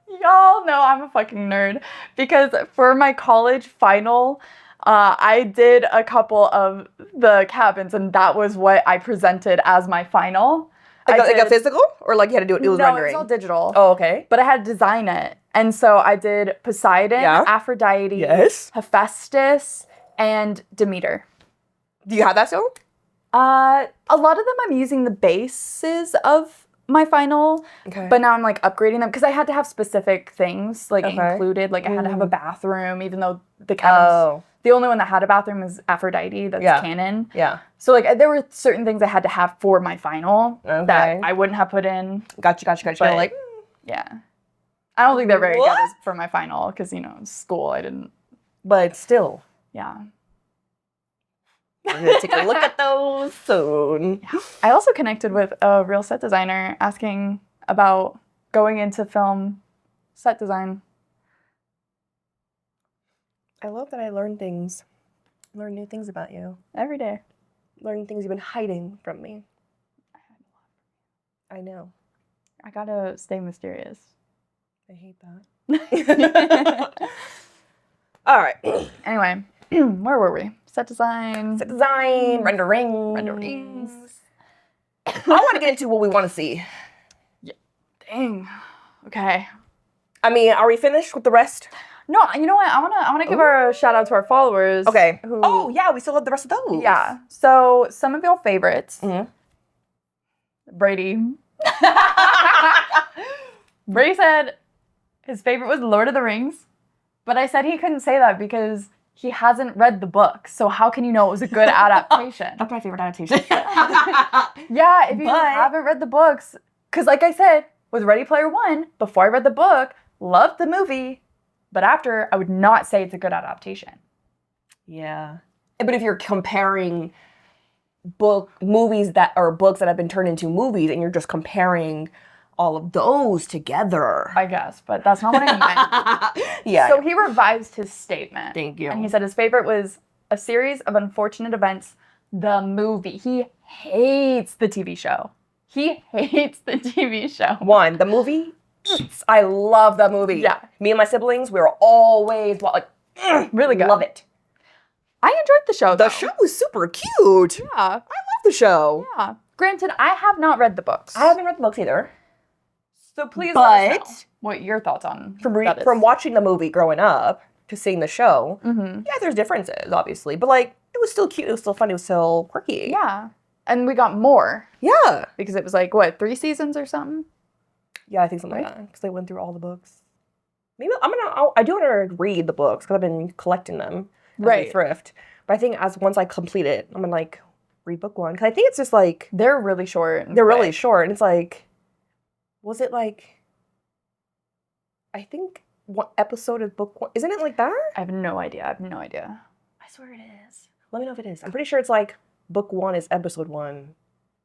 Y'all know I'm a fucking nerd. Because for my college final, I did a couple of the cabins, and that was what I presented as my final. Like a physical? Or like you had to do it, it was rendering? No, it was all digital. Oh, okay. But I had to design it. And so I did Poseidon, Aphrodite, Hephaestus, and Demeter. Do you have that still? A lot of them I'm using the bases of my final, Okay. but now I'm like upgrading them because I had to have specific things like Okay. included. Like I had to have a bathroom, even though the cabin's the only one that had a bathroom is Aphrodite. That's canon. Yeah. So like there were certain things I had to have for my final Okay. that I wouldn't have put in. Gotcha. But, Like, yeah. I don't think they're very What? good for my final because, you know, school, I didn't. but still, Yeah. we're gonna take a look at those soon. I also connected with a real set designer asking about going into film set design. I love that I learn things. Learn new things about you. Every day. Learn things you've been hiding from me. I know. I gotta stay mysterious. I hate that. All right. Anyway, where were we? Set design. Set design, renderings. I want to get into what we want to see. Dang. Okay. I mean, are we finished with the rest? No, you know what? I wanna give our shout out to our followers. Okay. Who, Oh yeah, we still have the rest of those. yeah. So some of your favorites. Mhm. Brady. Brady said his favorite was Lord of the Rings, but I said he couldn't say that because he hasn't read the book. So how can you know it was a good adaptation? That's my favorite adaptation. Yeah, if you But- haven't read the books, because like I said, with Ready Player One, before I read the book, loved the movie, but after, I would not say it's a good adaptation. Yeah. But if you're comparing movies that are books that have been turned into movies and you're just comparing all of those together. I guess, but that's not what I meant. Yeah. So he revised his statement. Thank you. And he said his favorite was A Series of Unfortunate Events, the movie. He hates the TV show. He hates the TV show. One, the movie. I love that movie. Yeah. Me and my siblings, we were always like, Really good. love it. I enjoyed the show, though. The show was super cute. Yeah. I love the show. Yeah. Granted, I have not read the books. I haven't read the books either. So please let us know But what your thoughts on from that from is. watching the movie growing up to seeing the show, Mm-hmm. yeah, there's differences, obviously. But like, it was still cute. It was still fun. It was still quirky. Yeah. And we got more Yeah. because it was like, what, 3 seasons or something? Yeah, I think something like that. Because they went through all the books. Maybe I do want to read the books because I've been collecting them as Right. a thrift. But I think once I complete it, I'm gonna like read book one because I think it's just like They're really short. and they're really quick. short, and it's like, was it like? I think what episode of book one? Isn't it like that? I have no idea. I swear it is. Let me know if it is. I'm pretty sure it's like book one is episode one.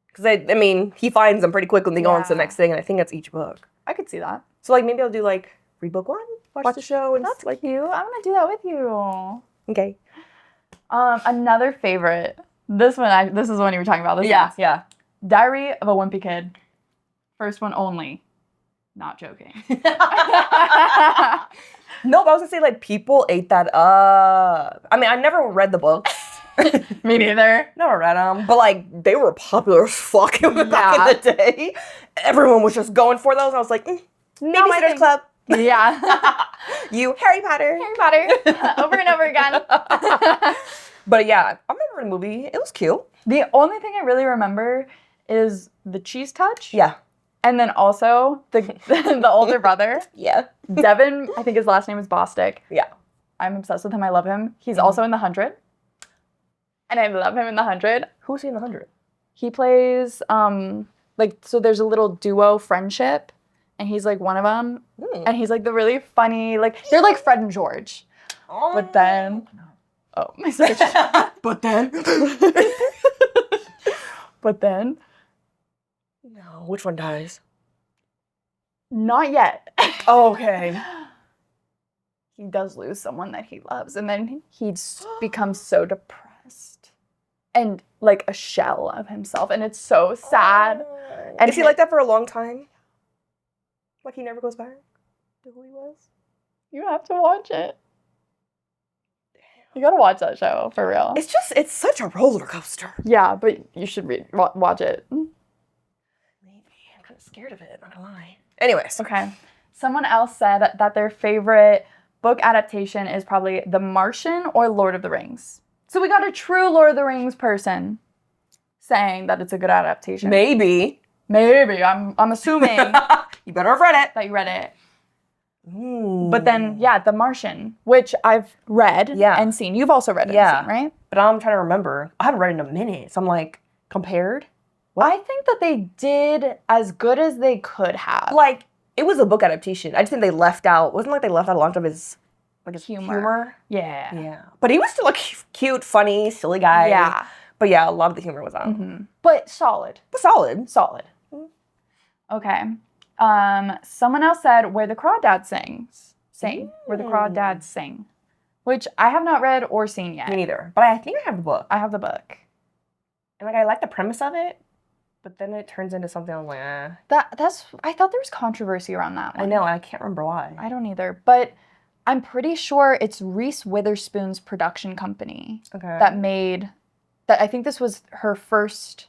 Because I mean, he finds them pretty quickly and they go on to the Yeah. next thing, and I think that's each book. I could see that. So like maybe I'll do like read book one, watch the show, and That's like cute. I want to do that with you. okay. Another favorite. This is the one you were talking about. This Yeah, is yeah. Diary of a Wimpy Kid. First one only. Not joking. No, but I was gonna say like people ate that up. I mean, I never read the books. Me neither. Never read them, but like they were popular as fuck back in the day. Everyone was just going for those. I was like, my Babysitter's thing. Club. Yeah. You Harry Potter. Harry Potter. Over and over again. But yeah, I remember the movie. It was cute. The only thing I really remember is the cheese touch. Yeah. And then also the older brother, Yeah. Devin, I think his last name is Bostic. Yeah. I'm obsessed with him. I love him. He's also in The 100. And I love him in The 100. Who's he in the 100? He plays, so there's a little duo friendship. And he's like one of them. And he's like the really funny, like, they're like Fred and George. But then, oh, my search. But then. But then, No, which one dies? not yet. Oh, okay. He does lose someone that he loves. And then he becomes so depressed. And like a shell of himself. And it's so sad. And is he like that for a long time? Like he never goes back to who he was? You have to watch it. You gotta watch that show, for real. It's such a roller coaster. Yeah, but you should watch it. Maybe. I'm kind of scared of it, not gonna lie. Anyways. Okay. Someone else said that their favorite book adaptation is probably The Martian or Lord of the Rings. So we got a true Lord of the Rings person saying that it's a good adaptation. Maybe. Maybe. I'm assuming You better have read it. that you read it. Ooh. But then, yeah, The Martian, which I've read and seen. You've also read it and seen, right? But I'm trying to remember. I haven't read it in a minute. So I'm like, compared? What? I think that they did as good as they could have. Like, it was a book adaptation. I just think they left out, wasn't like they left out a lot of his, like, his humor. Yeah. Yeah. But he was still a cute, funny, silly guy. Yeah. But yeah, a lot of the humor was out. But solid. Solid. Okay. Someone else said Where the Crawdads Sing. Where the Crawdads Sing. Which I have not read or seen yet. Me neither. But I think I have the book. I have the book. And like I like the premise of it, but then it turns into something I'm like, I thought there was controversy around that one. I know, and I can't remember why. I don't either. But I'm pretty sure it's Reese Witherspoon's production company that made that. I think this was her first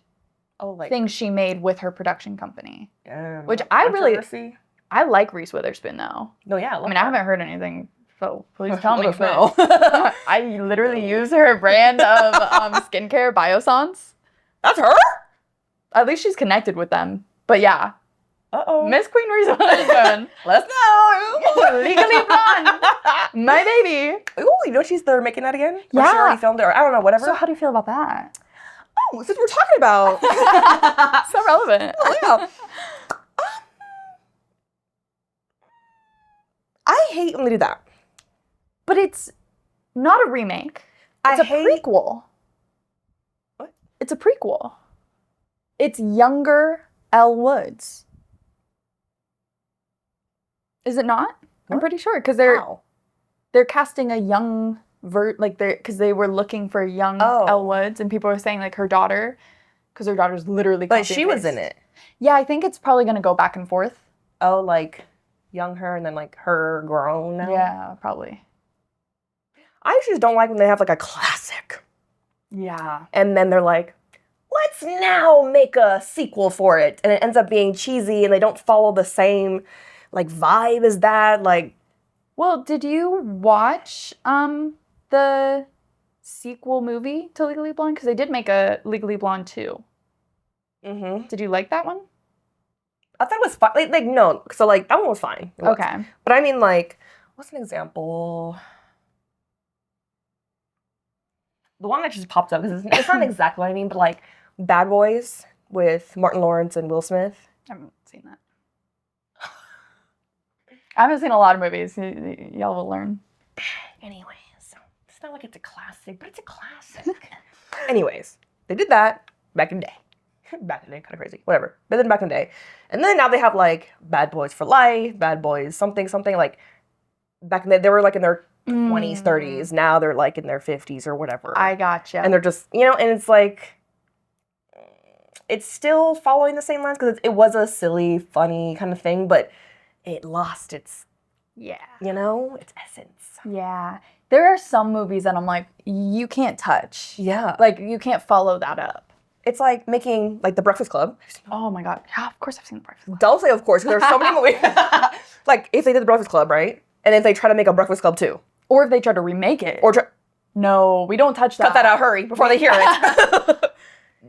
thing she made with her production company. Which I like Reese Witherspoon though. No, yeah. I haven't heard anything, so please tell me. But I literally use her brand of skincare, Biossance. That's her? At least she's connected with them. But yeah. Uh-oh. Miss Queen Reese Witherspoon. Let's know. Legally blonde. My baby. Ooh, they're making that again? Yeah. Or she already filmed it, or I don't know, whatever. So how do you feel about that? Oh, since we're talking about. So relevant. Oh, yeah. I hate when they do that. But it's not a remake. It's a prequel. What? It's a prequel. It's younger Elle Woods. Is it not? What? I'm pretty sure because they're casting a young because they were looking for young Elle Woods and people were saying like her daughter because her daughter's literally. But she was in it. Yeah, I think it's probably gonna go back and forth. Oh, like young her and then like her grown now. Yeah, probably. I just don't like when they have like a classic. Yeah. And then they're like, let's now make a sequel for it. And it ends up being cheesy and they don't follow the same like vibe as that. Like, well, did you watch the sequel movie to Legally Blonde? Because they did make a Legally Blonde 2. Mm-hmm. Did you like that one? I thought it was fine. Like no. So like that one was fine. Okay. But I mean like, what's an example? The one that just popped up, because it's not exactly what I mean, but like Bad Boys with Martin Lawrence and Will Smith. I haven't seen that. I haven't seen a lot of movies. Y'all will learn. Anyways, it's not like it's a classic, but it's a classic. Anyways, they did that back in the day. Back in the day, kind of crazy. Whatever. But then back in the day. And then now they have like Bad Boys for Life, Bad Boys something. Like back in the day, they were like in their 20s, 30s. Now they're like in their 50s or whatever. I gotcha. And they're just, and it's like, it's still following the same lines because it was a silly, funny kind of thing, but it lost its, its essence. Yeah. There are some movies that I'm like, you can't touch. Yeah. Like, you can't follow that up. It's like making, like, The Breakfast Club. Oh, my God. Yeah, of course I've seen The Breakfast Club. Don't say of course, because there's so many movies. Like, if they did The Breakfast Club, right? And if they try to make a Breakfast Club 2. Or if they try to remake it. No, we don't touch that. Cut that out, hurry, before they hear it.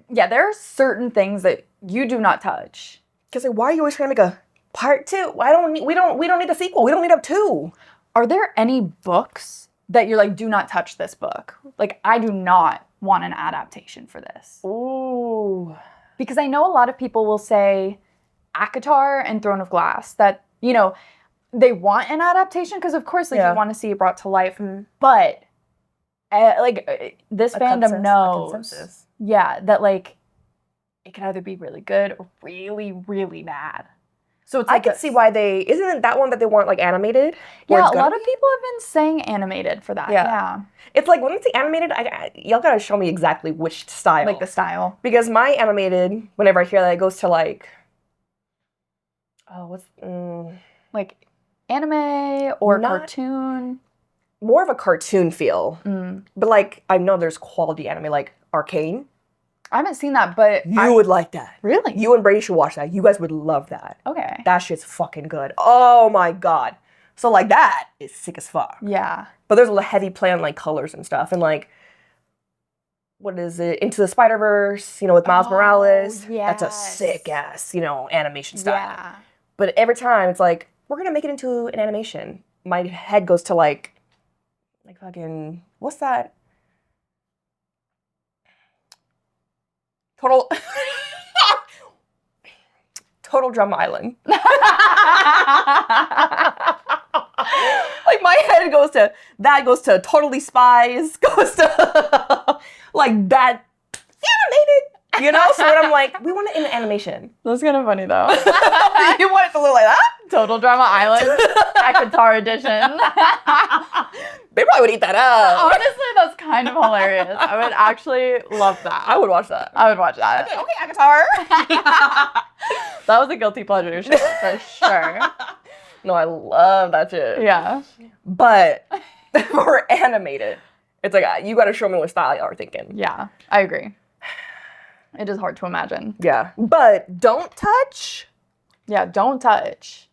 Yeah, there are certain things that you do not touch. Because like, why are you always trying to make a part 2? We don't need a sequel. We don't need a 2. Are there any books that you're like, do not touch this book? Like, I do not want an adaptation for this. Ooh. Because I know a lot of people will say ACOTAR and Throne of Glass, that, they want an adaptation because, of course, like you want to see it brought to life. But, this fandom knows, that, like, it can either be really good or really, really bad. So it's like I can see why isn't it that one that they want, like, animated? Yeah, a lot of people have been saying animated for that. Yeah. It's like, when it's animated, y'all gotta show me exactly which style. Like the style. Because my animated, whenever I hear that, it goes to, like, like anime or cartoon. More of a cartoon feel. But, like, I know there's quality anime, like Arcane. I haven't seen that, but you would like that. Really? You and Brady should watch that. You guys would love that. Okay. That shit's fucking good. Oh my God. So like that is sick as fuck. Yeah. But there's a heavy play on like colors and stuff. And like, what is it? Into the Spider-Verse, with Miles Morales. Yes. That's a sick ass, animation style. Yeah. But every time it's like, we're gonna make it into an animation. My head goes to like fucking, what's that? Total Drum Island. Like my head goes to Totally Spies, goes to like that animated, So when I'm like, we want it in animation. That's kind of funny though. You want it to look like that? Total Drama Island, Akatar edition. They probably would eat that up. Honestly, that's kind of hilarious. I would actually love that. I would watch that. I would watch that. Okay, Akatar. That was a guilty pleasure for sure. No, I love that shit. Yeah. But for animated, it's like, you got to show me what style y'all are thinking. Yeah, I agree. It is hard to imagine. Yeah. But don't touch. Yeah, don't touch.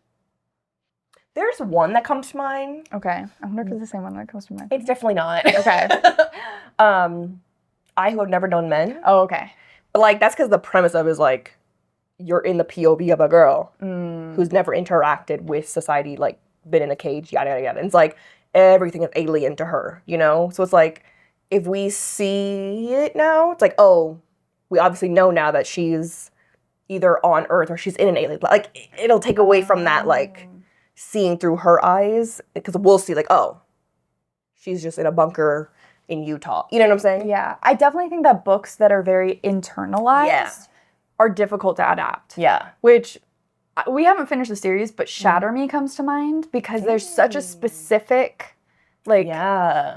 There's one that comes to mind. Okay. I wonder if it's the same one that comes to mind. It's definitely not. Okay. I Who Have Never Known Men. Oh, okay. But like, that's because the premise of it is like, you're in the POV of a girl who's never interacted with society, like been in a cage, yada, yada, yada. And it's like, everything is alien to her, So it's like, if we see it now, it's like, oh, we obviously know now that she's either on Earth or she's in an alien. Like, it'll take away from that, like, seeing through her eyes. Because we'll see, like, oh, she's just in a bunker in Utah. You know what I'm saying? Yeah. I definitely think that books that are very internalized are difficult to adapt. Yeah. Which, we haven't finished the series, but Shatter Me comes to mind because there's such a specific, like,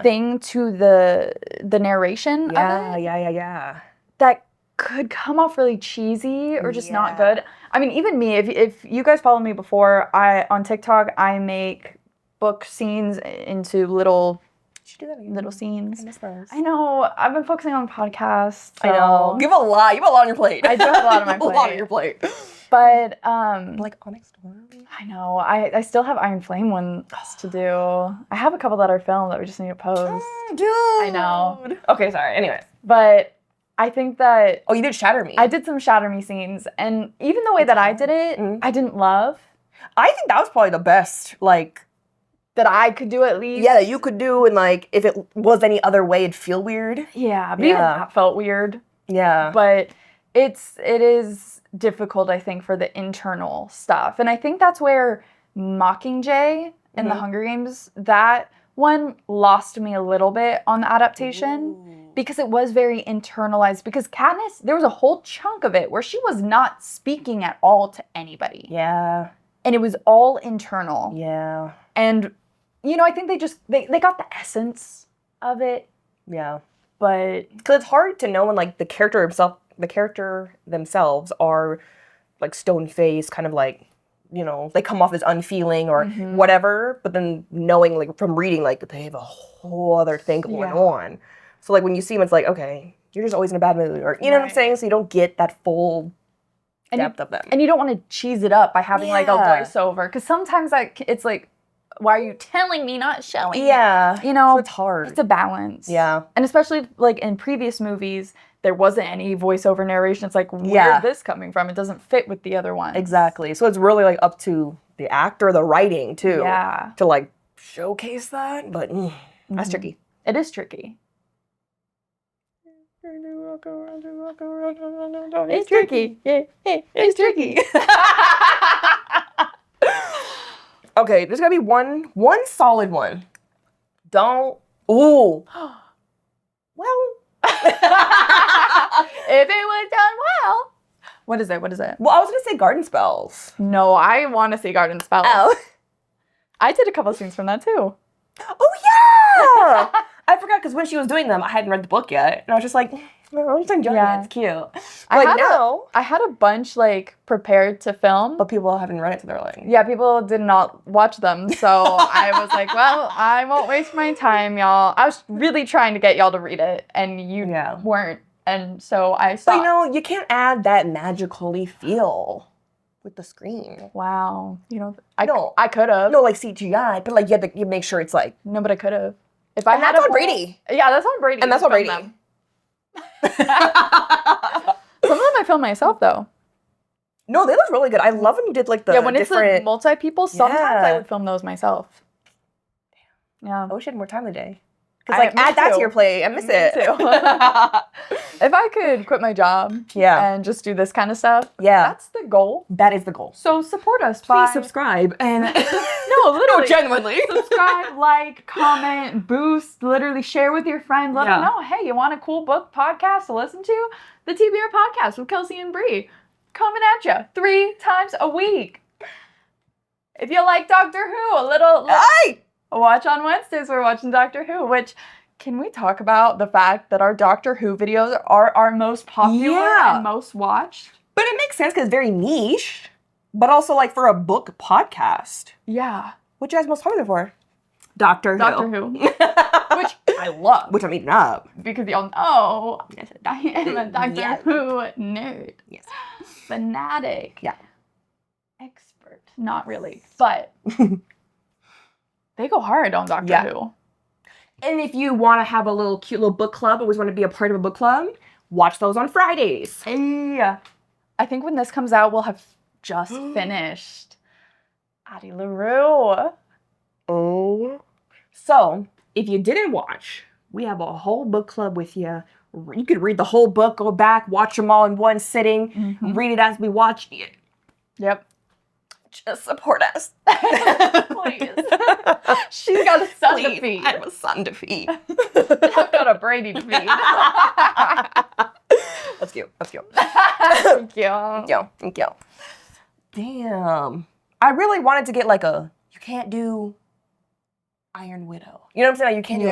thing to the narration of it. Yeah. That could come off really cheesy or just not good. I mean, even me, if you guys follow me before, on TikTok, I make book scenes into little scenes. I know. I've been focusing on podcasts. So. I know. You have a lot on your plate. I do have a lot on my plate. A lot on your plate. But, like Onyx Storm. I know. I still have Iron Flame ones to do. I have a couple that are filmed that we just need to post. Dude. I know. Okay, sorry. Anyways. But I think that... Oh, you did Shatter Me. I did some Shatter Me scenes. And even the way that I did it, I didn't love. I think that was probably the best, like... That I could do at least. Yeah, that you could do. And, like, if it was any other way, it'd feel weird. Yeah, but even that felt weird. Yeah. But it is difficult, I think, for the internal stuff. And I think that's where Mockingjay and the Hunger Games, that one lost me a little bit on the adaptation because it was very internalized. Because Katniss, there was a whole chunk of it where she was not speaking at all to anybody. Yeah. And it was all internal. Yeah. And, I think they got the essence of it. Yeah. But... Because it's hard to know when, like, the character themselves are, like, stone-faced, kind of like, they come off as unfeeling or whatever, but then knowing, like, from reading, like, they have a whole other thing going on. So, like, when you see them, it's like, okay, you're just always in a bad mood, or, you know what I'm saying? So you don't get that full depth of them. And you don't want to cheese it up by having, like, a voiceover, because sometimes it's like, why are you telling me, not showing? Yeah. So it's hard. It's a balance. Yeah. And especially, like, in previous movies, there wasn't any voiceover narration. It's like, where's this coming from? It doesn't fit with the other ones. Exactly. So it's really, like, up to the actor, the writing, too. Yeah. To, like, showcase that. But that's tricky. It is tricky. It's tricky. Yeah. It's tricky. Okay, there's gotta be one solid one. Don't. Ooh. Well. If it was done well. What is it? Well, I was gonna say garden spells. No, I want to see garden spells. Oh. I did a couple scenes from that too. Oh yeah. I forgot because when she was doing them, I hadn't read the book yet, and I was just like, I'm just enjoying it. It's cute. I had a bunch, like, prepared to film. But people haven't read it, so they're like... Yeah, people did not watch them, so I was like, well, I won't waste my time, y'all. I was really trying to get y'all to read it, and you weren't. And so I stopped. But, you can't add that magically feel with the screen. Wow. I could have. No, like CGI, but, like, you make sure it's, like... No, but I could have. That's on Brady. Yeah, that's on Brady. And that's on Brady. Some of them I film myself, though. No, they look really good. I love when you did like the when different... it's the multi-people, sometimes I would film those myself. Yeah. I wish you had more time today. Because like, add that to your plate. I miss it. Too. If I could quit my job and just do this kind of stuff, that's the goal. That is the goal. So support us. Please subscribe. And no, literally. No, genuinely. Subscribe, like, comment, boost, literally share with your friends. Let them know, hey, you want a cool book podcast to listen to? The TBR Podcast with Kelcie and Bree. Coming at you 3 times a week. If you like Doctor Who, a little watch on Wednesdays, we're watching Doctor Who, which, can we talk about the fact that our Doctor Who videos are our most popular and most watched? But it makes sense because it's very niche, but also like for a book podcast. Yeah. What you guys most popular for? Doctor Who. Which I love. Which I'm eating up. Because y'all know I am a Doctor Who nerd. Yes. Fanatic. Yeah. Expert. Not really. But they go hard on Doctor Who. And if you want to have a little cute little book club, always want to be a part of a book club, watch those on Fridays. Yeah. I think when this comes out, we'll have just finished Addie LaRue. Oh. So, if you didn't watch, we have a whole book club with you. You could read the whole book, go back, watch them all in one sitting, read it as we watch it. Yep. Just support us. Please. She's got a son to feed. I have a son to feed. I've got a Brady to feed. That's cute. That's cute. Thank you. Thank you. Damn. I really wanted to get like a, you can't do Iron Widow. You know what I'm saying? Like, you can't do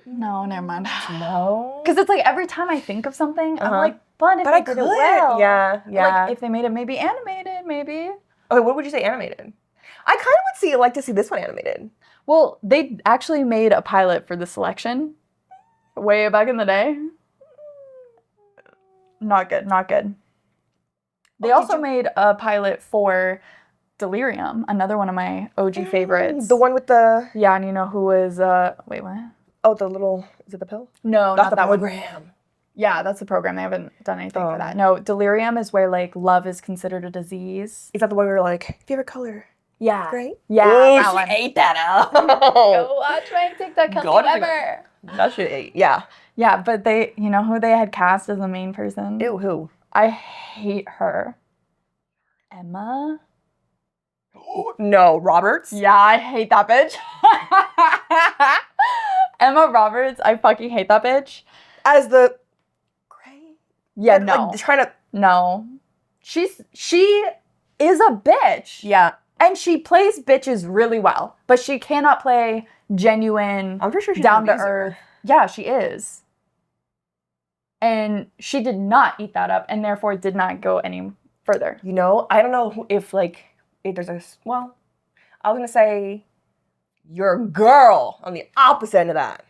No, never mind. No. Because it's like every time I think of something, I'm like, but if they did it well. Yeah. Like, if they made it maybe animated, maybe. Okay, what would you say animated? I kind of would like to see this one animated. Well, they actually made a pilot for The Selection way back in the day. Not good, not good. They also made a pilot for Delirium, another one of my OG favorites. The one with the... Yeah, and you know who was... Wait, what? Oh, the little... Is it the pill? No, not that program. One. Yeah, that's the program. They haven't done anything for that. No, Delirium is where, like, love is considered a disease. Is that the one where, like, favorite color? Yeah. Right? Yeah, that one. Ate that up. Go watch my TikTok, Kelcie Weber. That shit ate. Yeah. Yeah, but they... You know who they had cast as the main person? Ew, who? I hate her. Emma? No, Roberts? Yeah, I hate that bitch. Emma Roberts, I fucking hate that bitch. As the... Yeah, no. Like, trying to... No. She is a bitch. Yeah. And she plays bitches really well. But she cannot play genuine, I'm pretty sure she's down to earth. Yeah, she is. And she did not eat that up and therefore did not go any further. You know, I don't know if there's a... Well, I was going to say your girl on the opposite end of that.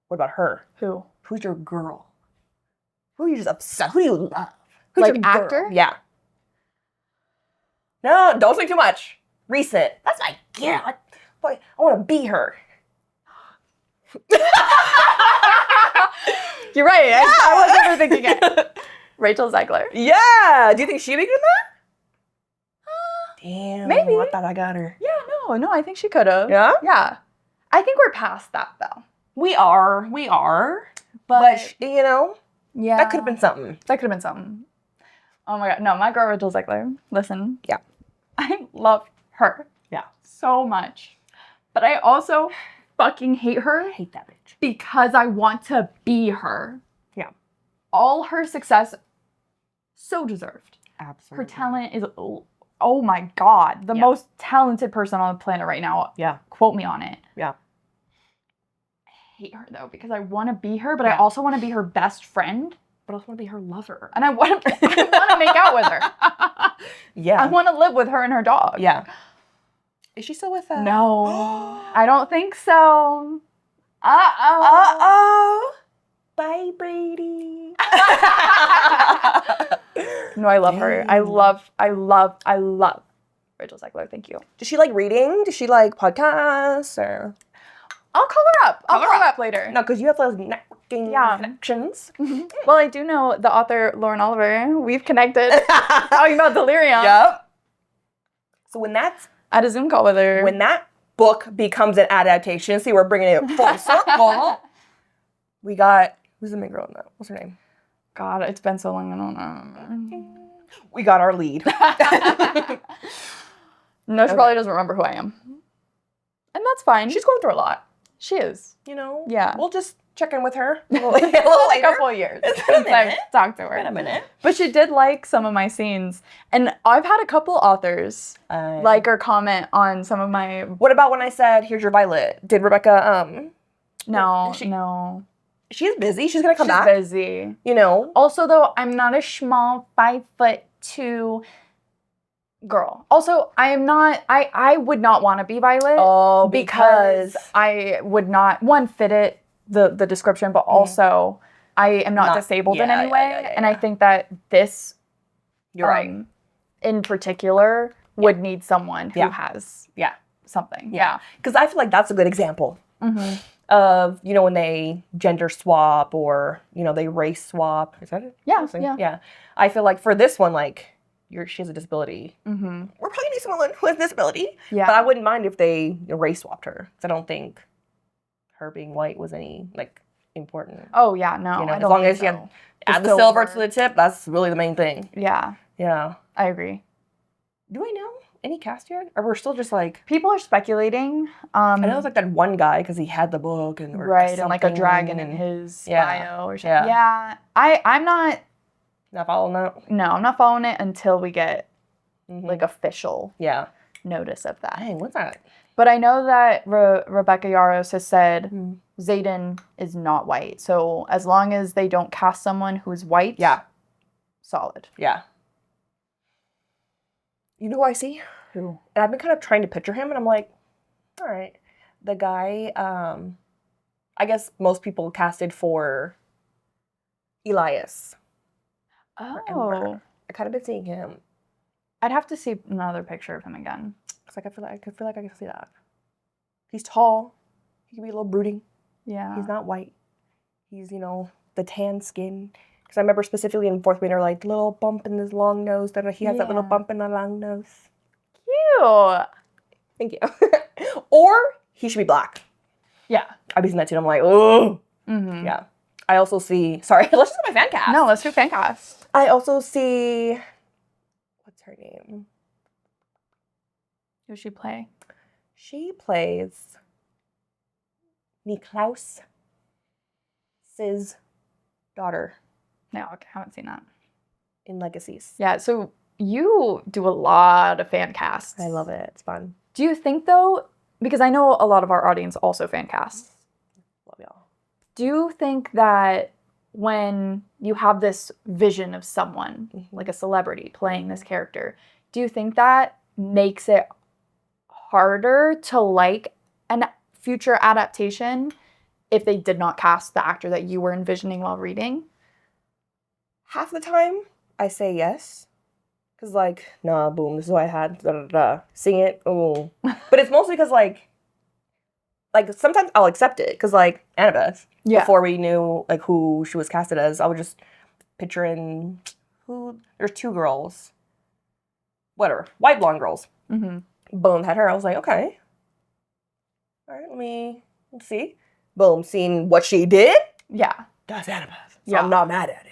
What about her? Who? Who's your girl? Who are you just upset? Who do you love? Who's like your actor? Girl? Yeah. No, don't say too much. Recent. That's my girl. Boy, I want to be her. You're right. Yeah. I was overthinking it. Rachel Zegler. Yeah. Do you think she'd be good in that? Damn. Maybe. I thought I got her. Yeah, no, I think she could have. Yeah? Yeah. I think we're past that, though. We are. But you know, yeah, that could have been something. Oh my God. No, my girl Rachel Zegler. Listen. Yeah. I love her. Yeah. So much. But I also fucking hate her. I hate that bitch. Because I want to be her. Yeah. All her success, so deserved. Absolutely. Her talent is, oh my God, the most talented person on the planet right now. Yeah. Quote me on it. Yeah. I hate her though, because I want to be her, but I also want to be her best friend. But I also want to be her lover. And I want to make out with her. Yeah. I want to live with her and her dog. Yeah. Is she still with us? No. I don't think so. Uh-oh. Uh-oh. Bye, Brady. No, I love her. I love Rachel Zegler. Thank you. Does she like reading? Does she like podcasts or? I'll call her up. I'll Call her call her up. up later. No, because you have those networking Yeah. connections. Well, I do know the author, Lauren Oliver. We've connected talking about Delirium. Yep. So when I had a Zoom call with her. when that book becomes an adaptation, see, we're bringing it full circle. We got, who's the main girl in that? What's her name? God, it's been so long, I don't know. We got our lead. No, she probably doesn't remember who I am. And that's fine. She's going through a lot. She is. You know? Yeah. We'll just check in with her a little Like a later. couple of years It's been a since I've minute. talked to her. Wait a minute. But she did like some of my scenes. And I've had a couple authors like or comment on some of my... What about when I said, here's your Violet? Did Rebecca, No. she's busy. She's going to come She's back. busy. You know? Also, though, I'm not a small 5'2" girl. Also, I would not want to be Violet. Oh, because I would not, one, fit it, the description, but also I am not disabled in any way. And I think that this, You're right. in particular, would need someone who has something. Yeah. Because I feel like that's a good example of, you know, when they gender swap or, you know, they race swap. Is that it? Yeah. I feel like for this one, like, she has a disability. Mm-hmm. We're probably need someone who has a disability. Yeah. But I wouldn't mind if they race swapped her. Because I don't think her being white was any, like, important. Oh, yeah, no. You know, I as don't long think as you so. add the silver to the tip, that's really the main thing. Yeah. Yeah. I agree. Do I know any cast yet? Or we're still just like... People are speculating. I know it's like that one guy because he had the book and... Right, and like a dragon in his bio or something. Yeah. I'm not... Not following that? No, I'm not following it until we get like official notice of that. Dang, what's that? But I know that Rebecca Yarros has said Xaden is not white. So as long as they don't cast someone who's white, solid. Yeah. You know who I see? Who? And I've been kind of trying to picture him, and I'm like, all right. The guy, I guess most people casted for Elias. Oh. I kind of been seeing him. I'd have to see another picture of him again. It's like I feel like I can see that. He's tall. He can be a little brooding. Yeah. He's not white. He's, you know, the tan skin. Because I remember specifically in fourth grade, they're like, little bump in his long nose. That he has that little bump in the long nose. Cute. Thank you. Or he should be black. Yeah. I've been seeing that too, and I'm like, oh. Mm-hmm. Yeah. I also see, sorry, let's just do my fan cast. No, let's do fan cast. I also see, what's her name? Who's she play? She plays Niklaus' daughter No, okay, I haven't seen that. in Legacies. Yeah, so you do a lot of fan casts. I love it. It's fun. Do you think, though, because I know a lot of our audience also fan casts, Love y'all. do you think that when you have this vision of someone, like a celebrity playing this character, do you think that makes it harder to like a future adaptation if they did not cast the actor that you were envisioning while reading? Half the time, I say yes. Because, like, nah, boom, this is what I had, da-da-da. Sing it, ooh. But it's mostly because, like, sometimes I'll accept it. Because, like, Annabeth, before we knew, like, who she was casted as, I would just picture in there's two girls. Whatever. White blonde girls. Mm-hmm. Boom, had her. I was like, okay. All right, let's see. Boom, seeing what she did. Yeah. That's Annabeth. So I'm not mad at it.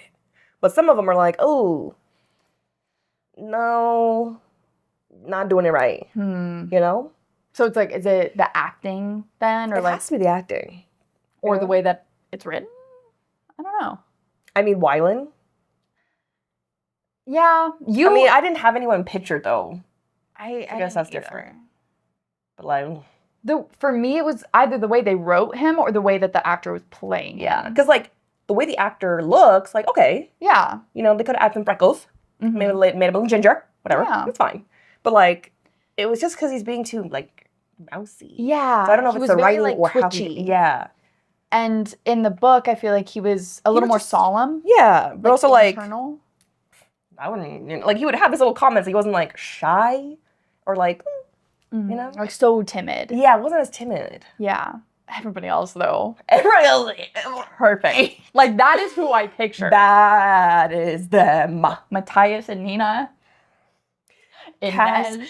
But some of them are like, oh, no, not doing it right. You know? So it's like, is it the acting then? Or it has to be the acting. Or the way that it's written? I don't know. I mean, Wylan. Yeah. I didn't have anyone pictured, though. I guess that's different. But, like... For me, it was either the way they wrote him or the way that the actor was playing him. Yeah. Because, like, the way the actor looks, like, okay. Yeah. You know, they could have added some freckles. Made a little ginger. Whatever. Yeah. It's fine. But, like, it was just because he's being too, like, mousy. Yeah. So I don't know if it's the writing or twitchy. how he... Yeah. And in the book, I feel like he was a little more solemn. Yeah. But also, internal. I wouldn't... Like, he would have his little comments. He wasn't, like, shy or, like... You know? Like, so timid. Yeah, it wasn't as timid. Yeah. Everybody else, though. Everybody else, Perfect. Like, that is who I picture. that is them. Matthias and Nina. Kevin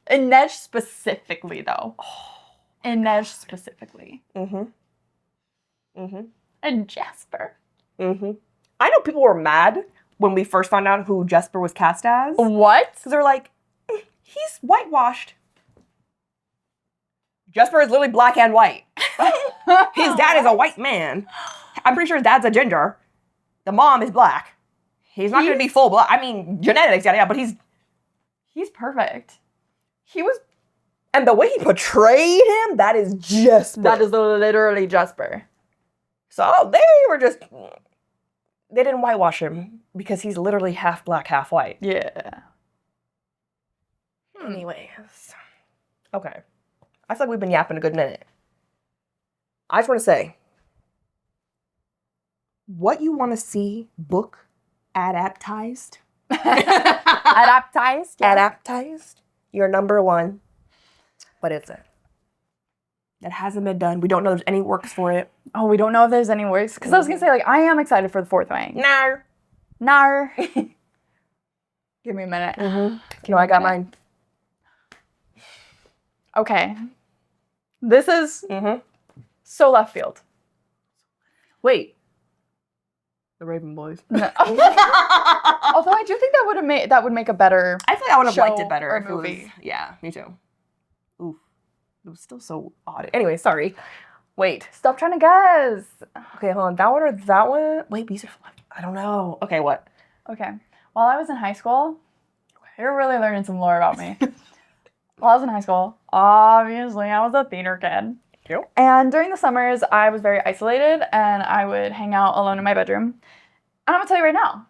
Inej specifically, though. Inej specifically. And Jasper. I know people were mad when we first found out who Jasper was cast as. What? Because they're like, he's whitewashed. Jasper is literally black and white. His dad is a white man. I'm pretty sure his dad's a ginger. The mom is black. He's not going to be full black. I mean, genetics, yeah, but he's perfect. And the way he portrayed him, that is Jasper. That is literally Jasper. So they didn't whitewash him because he's literally half black, half white. Yeah. Anyways. Okay. I feel like we've been yapping a good minute. I just want to say, what you want to see book adaptized? Adaptized? Yeah. Adaptized? Your number one. What is it? That hasn't been done. We don't know there's any works for it. Oh, we don't know if there's any works. Because I was going to say, like, I am excited for the fourth wing. Nar. Give me a minute. No, I got mine. Okay. This is so left field. Wait. The Raven Boys. No. Although I do think that would make a better I feel like I would have liked show it better or if movie. it was. Yeah, me too. Oof. It was still so odd. Anyway, sorry. Wait. Stop trying to guess. Okay, hold on. That one or that one? Wait, these are. I don't know. Okay, what? Okay. While I was in high school, you're really learning some lore about me. While I was in high school, obviously I was a theater kid. Cute. And during the summers, I was very isolated and I would hang out alone in my bedroom. And I'm gonna tell you right now,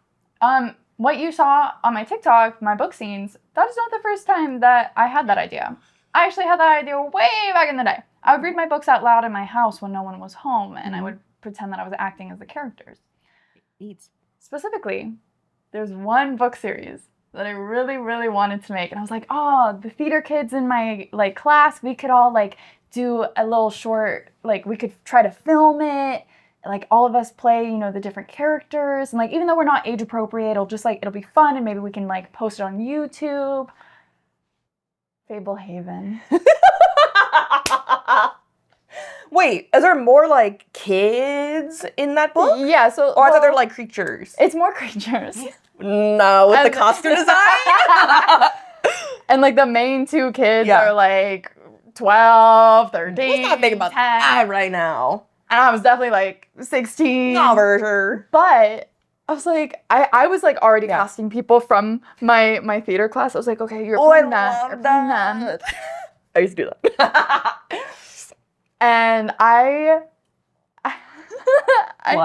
what you saw on my TikTok, my book scenes, that is not the first time that I had that idea. I actually had that idea way back in the day. I would read my books out loud in my house when no one was home, and I would pretend that I was acting as the characters. Specifically, there's one book series that I really, really wanted to make, and I was like, oh, the theater kids in my class, we could all do a little short, we could try to film it, all of us play, the different characters, and even though we're not age appropriate, it'll be fun, and maybe we can post it on YouTube. Fablehaven. Wait, is there more kids in that book? Yeah, so I thought they're creatures. It's more creatures. No, with the costume design. And the main two kids are 12, 13. Let's not think about 10. that right now. And I was definitely 16. No, for sure. But I was I was already casting people from my theater class. I was okay, you're playing that. You're playing them. I used to do that. And I'm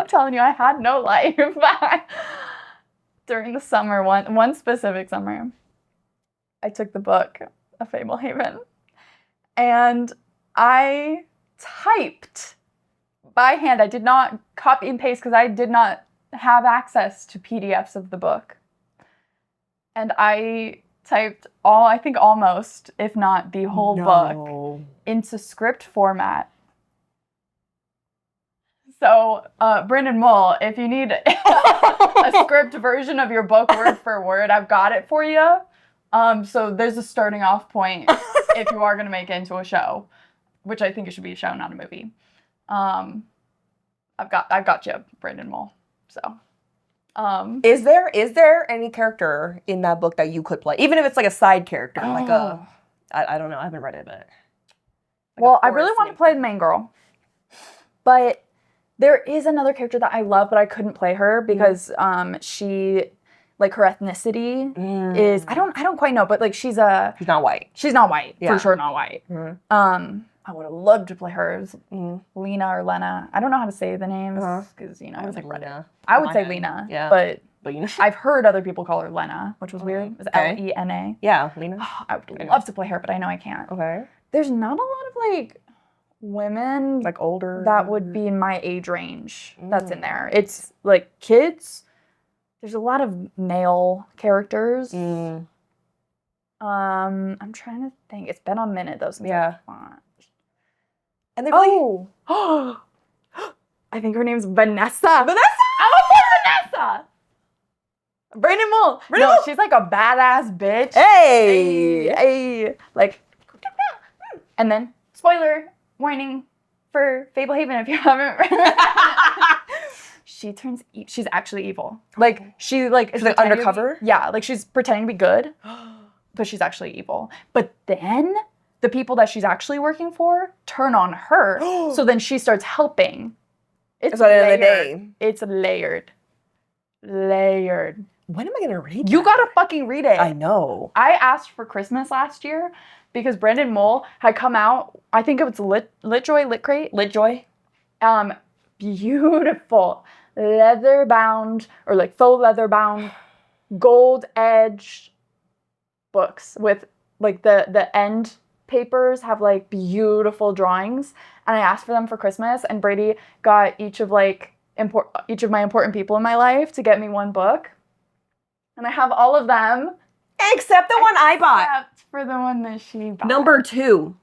telling you, I had no life. During the summer, one specific summer, I took the book of Fablehaven, and I typed by hand. I did not copy and paste because I did not have access to PDFs of the book. And I typed almost, if not the whole book, into script format. So, Brendan Mull, if you need a script version of your book word for word, I've got it for you. So there's a starting off point if you are going to make it into a show, which I think it should be a show, not a movie. I've got you, Brendan Mull. So, is there any character in that book that you could play, even if it's a side character, I don't know, I haven't read it, but well, I really want to play the main girl, but there is another character that I love, but I couldn't play her because she her ethnicity is I don't quite know, but she's not white. She's not white, for sure not white. I would have loved to play her. It was Lena or Lena. I don't know how to say the names because I was Lena. I would say Lena, but I've heard other people call her Lena, which was weird. It was Lena. Yeah, Lena. I would love to play her, but I know I can't. Okay. There's not a lot of women older that would be in my age range that's in there. It's kids. There's a lot of male characters. I'm trying to think. It's been a minute though since I watched. And they're really... Oh. I think her name's Vanessa. Vanessa! I'm a fan Vanessa! Brandon Mull. Brandon No, Mull. she's like a badass bitch. Hey! Hey. Like, and then, spoiler warning for Fablehaven if you haven't read she's actually evil. Like, she's like undercover? Yeah, like she's pretending to be good, but she's actually evil. But then the people that she's actually working for turn on her, so then she starts helping. It's at the end of the layered. day. It's layered. Layered. When am I gonna read You that? gotta fucking read it. I know. I asked for Christmas last year because Brandon Mull had come out. I think it was Litjoy. Beautiful leather bound or like faux leather bound gold edged books with like the end papers have like beautiful drawings, and I asked for them for Christmas, and Brady got each of my important people in my life to get me one book, and I have all of them Except the one I bought. except for the one that she bought. Number 2.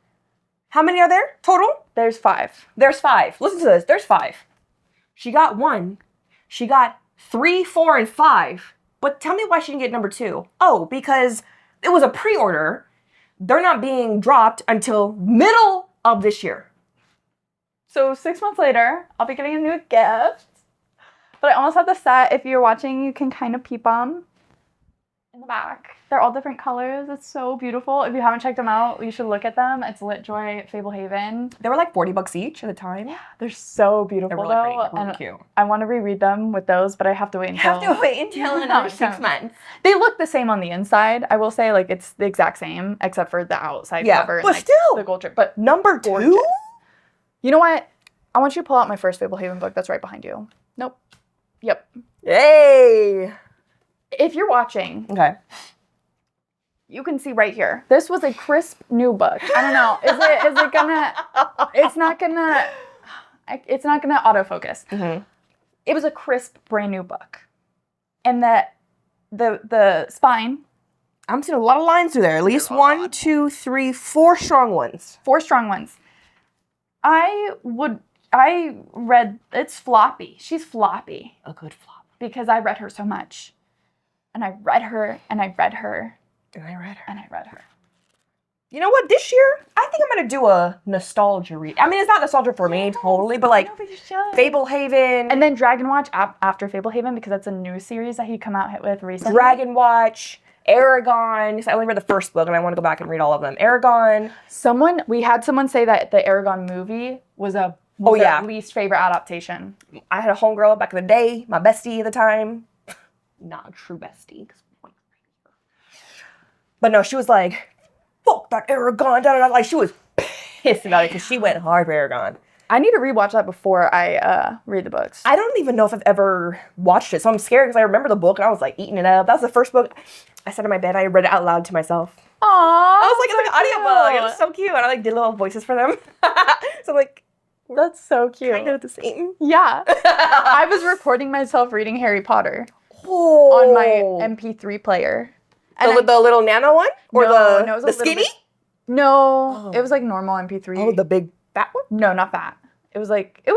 How many are there total? There's 5. There's 5. Listen to this. There's 5. She got 1. She got 3, 4, and 5. But tell me why she didn't get number 2. Oh, because it was a pre-order. They're not being dropped until middle of this year. So 6 months later, I'll be getting a new gift. But I almost have the set. If you're watching, you can kind of peep them in the back. They're all different colors. It's so beautiful. If you haven't checked them out, you should look at them. It's Litjoy Fablehaven. They were like $40 each at the time. They're so beautiful, They're really though. pretty. Really And cute. I want to reread them with those, but I have to wait until... another 6 months. They look the same on the inside. I will say, like, it's the exact same, except for the outside cover. But and, like, still. the gold drip. But Number 2? gorgeous. You know what? I want you to pull out my first Fablehaven book that's right behind you. Nope. Yep. Hey. If you're watching, Okay. you can see right here. This was a crisp new book. I don't know. Is it gonna? It's not gonna autofocus. Mm-hmm. It was a crisp, brand new book, and the spine. I'm seeing a lot of lines through there. At least 1, 2, 3, 4 strong ones. 4 strong ones. I read. It's floppy. She's floppy A good flop. because I read her so much, and I read her, and I read her, And I read her. and I read her. You know what? This year, I think I'm going to do a nostalgia read. I mean, it's not nostalgia for me, totally, but like No, but you should. Fablehaven, And then Dragon Watch after Fablehaven, because that's a new series that he come out with recently. Dragon Watch, Aragon. 'Cause I only read the first book and I want to go back and read all of them. Aragon. We had someone say that the Aragon movie was their least favorite adaptation. I had a homegirl back in the day, my bestie at the time. Not a true bestie. But no, she was like, fuck that Aragon. Da, da, da. Like, she was pissed about it because she went hard for Aragon. I need to rewatch that before I read the books. I don't even know if I've ever watched it, so I'm scared because I remember the book and I was like eating it up. That was the first book I sat in my bed. I read it out loud to myself. Aww, I was like, it's like an audiobook. It was so cute. And I like did little voices for them. So I'm like, that's so cute. kind of the same. Yeah. I was recording myself reading Harry Potter Oh. on my MP3 player. And The little nano one? Or No, the it was a little skinny? bit- No, it was like normal MP3. Oh, the big fat one? No, not that. It was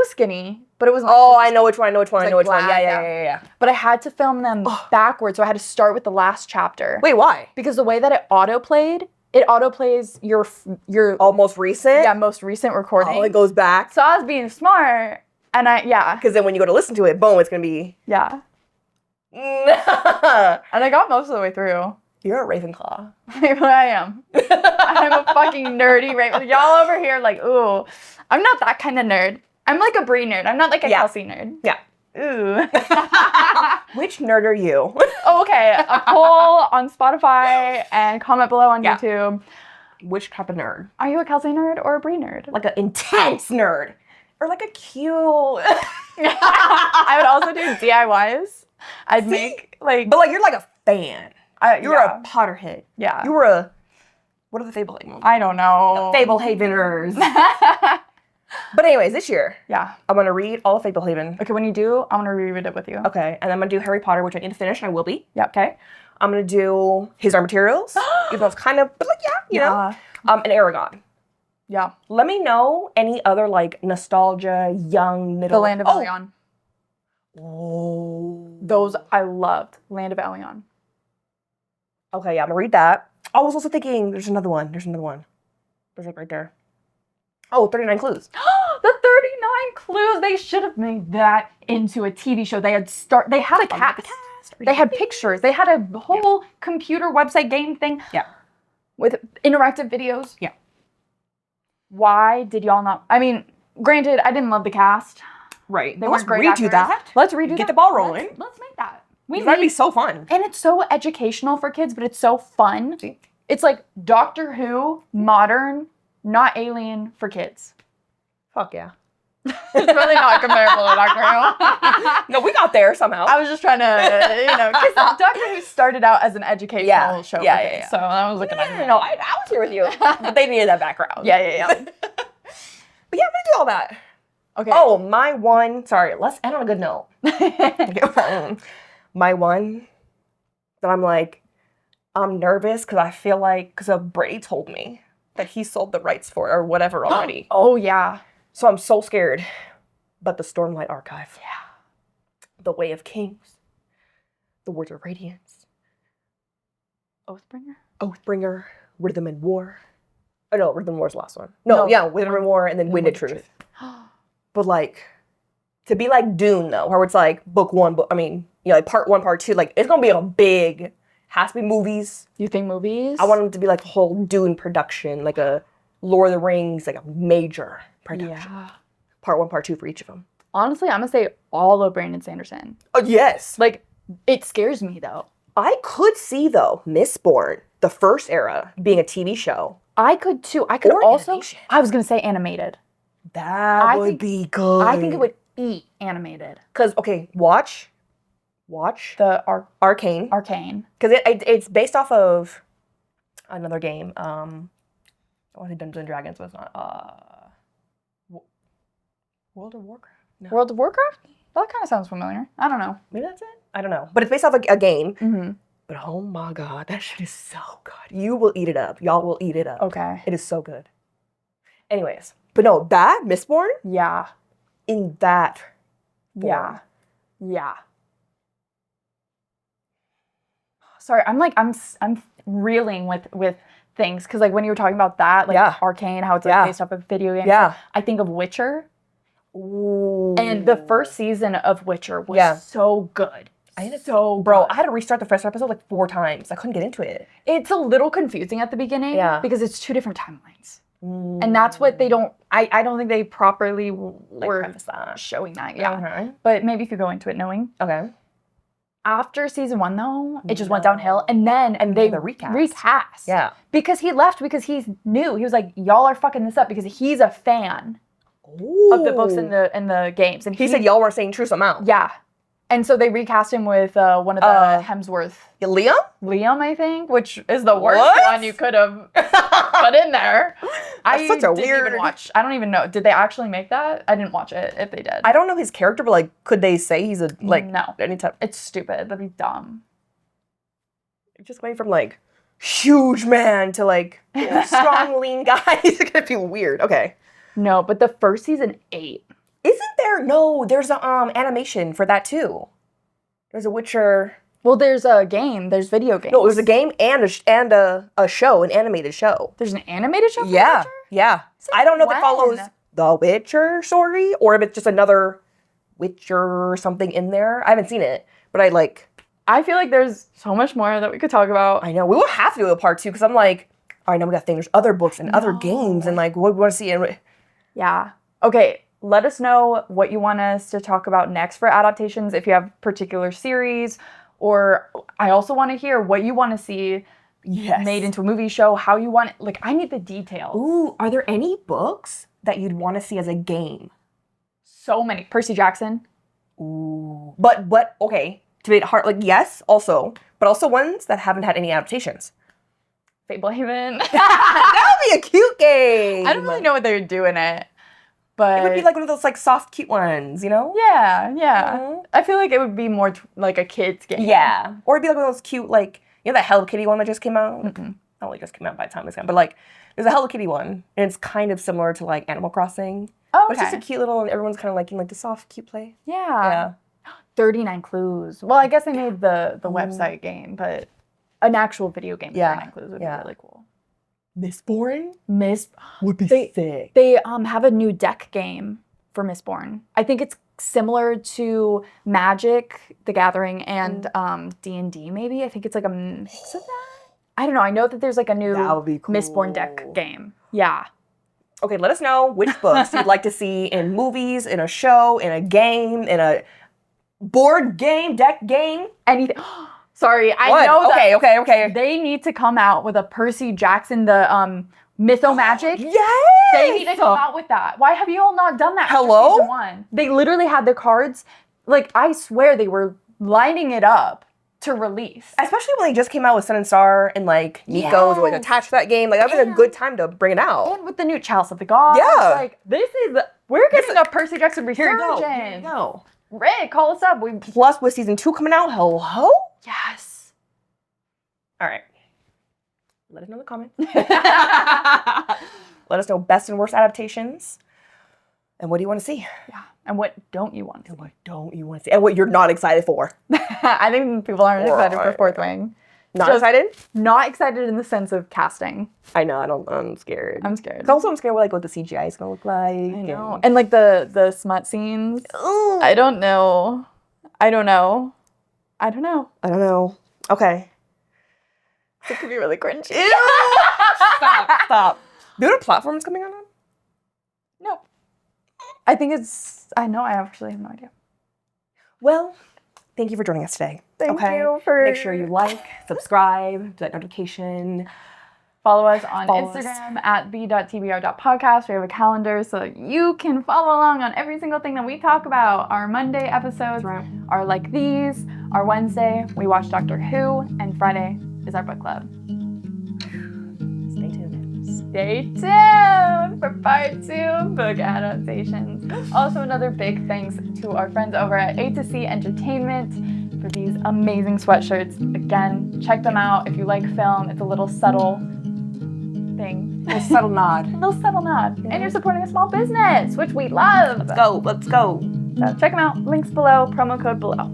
skinny, but it wasn't. Oh, I know which one. like Yeah, black, yeah. But I had to film them backwards, so I had to start with the last chapter. Wait, why? Because the way that it autoplays your Almost recent? most recent recording. Oh, it goes back. So I was being smart, and Because then when you go to listen to it, boom, it's going to be... yeah. You're And I got most of the way through. a Ravenclaw. I am. I'm a fucking nerdy right. Y'all over here like, ooh, I'm not that kind of nerd. I'm like a Bree nerd. I'm not like a Kelcie nerd. Yeah. Ooh. Which nerd are you? Oh, okay. A poll on Spotify and comment below on Yeah. YouTube. Which type of nerd? Are you a Kelcie nerd or a Bree nerd? Like an intense nerd. Or like a cute... I would also do DIYs. I'd make like... But like, you're like a fan. You were yeah. a Potterhead. Yeah. You were a... What are the Fablehaven? I don't know. Fablehaveners. But anyways, this year, Yeah. I'm going to read all of Fablehaven. Okay, when you do, I want to reread it with you. Okay, and I'm going to do Harry Potter, which I need to finish, and I will be. Yep. Okay. I'm going to do His Art Materials, even though it's kind of, but like, yeah, you know. And Aragon. Yeah. Let me know any other like nostalgia, young, middle. The Land of Elion. Oh. Those I loved. Land of Elion. Okay, yeah, I'm gonna read that. I was also thinking, there's another one. There's like right there. Oh, 39 Clues. The 39 Clues. They should have made that into a TV show. They had a cast. They had pictures. They had a whole computer website game thing. Yeah. With interactive videos. Yeah. Why did y'all not? I mean, granted, I didn't love the cast. Right. They Let's weren't great redo actors. that. Let's redo that. Get the ball rolling. Let's make that. That'd be so fun. And it's so educational for kids, but it's so fun. See? It's like Doctor Who, modern, not alien for kids. Fuck yeah. It's really not comparable to Doctor Who. No, we got there somehow. I was just trying to, because Doctor Who started out as an educational show for kids. So I was looking at it. No, I was here with you. But they needed that background. Yeah. But yeah, I'm gonna do all that. Okay. Oh, my one. Sorry, let's end on a good note. My one that I'm nervous because I feel like, because Brady told me that he sold the rights for it or whatever already. Oh, yeah. So I'm so scared. But the Stormlight Archive. Yeah. The Way of Kings. The Words of Radiance. Oathbringer. Rhythm and War. Oh, no, Rhythm and War is the last one. No, yeah, Rhythm and War and then Wind of Truth. But like, to be like Dune though, where it's like book one, like part one, part two, like it's gonna be a big, has to be movies. You think movies? I want them to be like a whole Dune production, like a Lord of the Rings, like a major production. Yeah. Part one, part two for each of them. Honestly, I'm gonna say all of Brandon Sanderson. Oh, yes. Like, it scares me though. I could see though, Mistborn, the first era, being a TV show. I could too. I could Or also, animation. I was gonna say animated. That would be good. I think it would eat animated. Cause watch The Arcane. Arcane. Because it's based off of another game. I want to say Dungeons and Dragons, but it's not. World of Warcraft? No. World of Warcraft? That kind of sounds familiar. I don't know. Maybe that's it? I don't know. But it's based off a game. Mm-hmm. But oh my god, that shit is so good. You will eat it up. Y'all will eat it up. Okay. It is so good. Anyways. But no, that, Mistborn, Yeah. in that form. Yeah. Sorry, I'm reeling with things because like when you were talking about that, like Arcane, how it's like based off of video games. Yeah. I think of Witcher. Ooh. And the first season of Witcher was so good. Bro, I had to restart the first episode like 4 times. I couldn't get into it. It's a little confusing at the beginning because it's 2 different timelines. And that's what they don't, I don't think they properly were showing that. Yeah. Okay. But maybe if you go into it knowing. Okay. After season 1 though, it just went downhill. And then they recast. Yeah. Because he left because he's new. He was like, y'all are fucking this up because he's a fan of the books and the games. And he said y'all weren't saying truth amount. Yeah. And so they recast him with one of the Hemsworth. Liam, I think, which is the worst one you could have put in there. That's such a weird. Even watch. I don't even know. Did they actually make that? I didn't watch it. If they did, I don't know his character, but like, could they say he's no any type? It's stupid. That'd be dumb. Just going from like huge man to like strong lean guy. It's gonna be weird. Okay. No, but the first season 8. Isn't there? No, there's a animation for that too. There's a Witcher. Well, there's a game. There's video games. No, there's a game and a show, an animated show. There's an animated show for yeah, Witcher? Yeah. I don't know if it follows the Witcher story or if it's just another Witcher or something in there. I haven't seen it, but I feel like there's so much more that we could talk about. I know. We will have to do a part 2 because I'm like, all right, now we got things. There's other books and other games and like what we want to see. Yeah. Okay. Let us know what you want us to talk about next for adaptations, if you have particular series, or I also want to hear what you want to see made into a movie show, how you want it. Like, I need the details. Ooh, are there any books that you'd want to see as a game? So many. Percy Jackson. Ooh. But okay, to make it hard, like, yes, also, but also ones that haven't had any adaptations. Fablehaven. That would be a cute game. I don't really know what they're doing it. But it would be like one of those like soft, cute ones, you know? Yeah. Mm-hmm. I feel like it would be more like a kid's game. Yeah. Or it'd be like one of those cute, like, you know that Hello Kitty one that just came out? Mm-mm. probably just came out by the time this came, but like there's a Hello Kitty one, and it's kind of similar to like Animal Crossing. Oh, but it's just a cute little, and everyone's kind of liking like the soft, cute play. Yeah. 39 Clues. Well, I guess they made the website game, but an actual video game with 39 Clues would be really cool. Mistborn would be sick. They have a new deck game for Mistborn. I think it's similar to Magic, The Gathering, and D&D maybe. I think it's like a mix of that. I don't know. I know that there's like a new Mistborn deck game. Yeah. Okay, let us know which books you'd like to see in movies, in a show, in a game, in a board game, deck game. Anything. Sorry, I know that. Okay. They need to come out with a Percy Jackson, the Mytho-Magic. Yes! They need to come out with that. Why have you all not done that? Hello? For season 1? They literally had the cards, like, I swear they were lining it up to release. Especially when they just came out with Sun and Star and, like, Nico's like attached to that game. Like, that was a good time to bring it out. And with the new Chalice of the Gods. Yeah. Like, we're getting a Percy Jackson resurgence. Here you go. Rick, call us up. Plus, with season 2 coming out, hello? Yes. All right. Let us know in the comments. Let us know best and worst adaptations. And what do you want to see? Yeah. And what don't you want to see? And what don't you want to see? And what you're not excited for. I think people aren't excited for Fourth Wing. Not excited? Not excited in the sense of casting. I know. I'm scared. I'm scared. Also, I'm scared what the CGI is going to look like. I know. And like the smut scenes. Ooh. I don't know. Okay. It could be really cringy. Stop. Do you know what platform it's coming out on? No. I think I actually have no idea. Well, thank you for joining us today. Thank you for... Make sure you like, subscribe, do that notification. Follow us on Instagram at the.tbr.podcast. We have a calendar so you can follow along on every single thing that we talk about. Our Monday episodes are like these. Our Wednesday, we watch Doctor Who. And Friday is our book club. Stay tuned for part 2, Book Adaptations. Also, another big thanks to our friends over at A2C Entertainment for these amazing sweatshirts. Again, check them out if you like film. It's a little subtle thing. A subtle nod. A little subtle nod. Yeah. And you're supporting a small business, which we love. Let's go. So check them out. Links below, promo code below.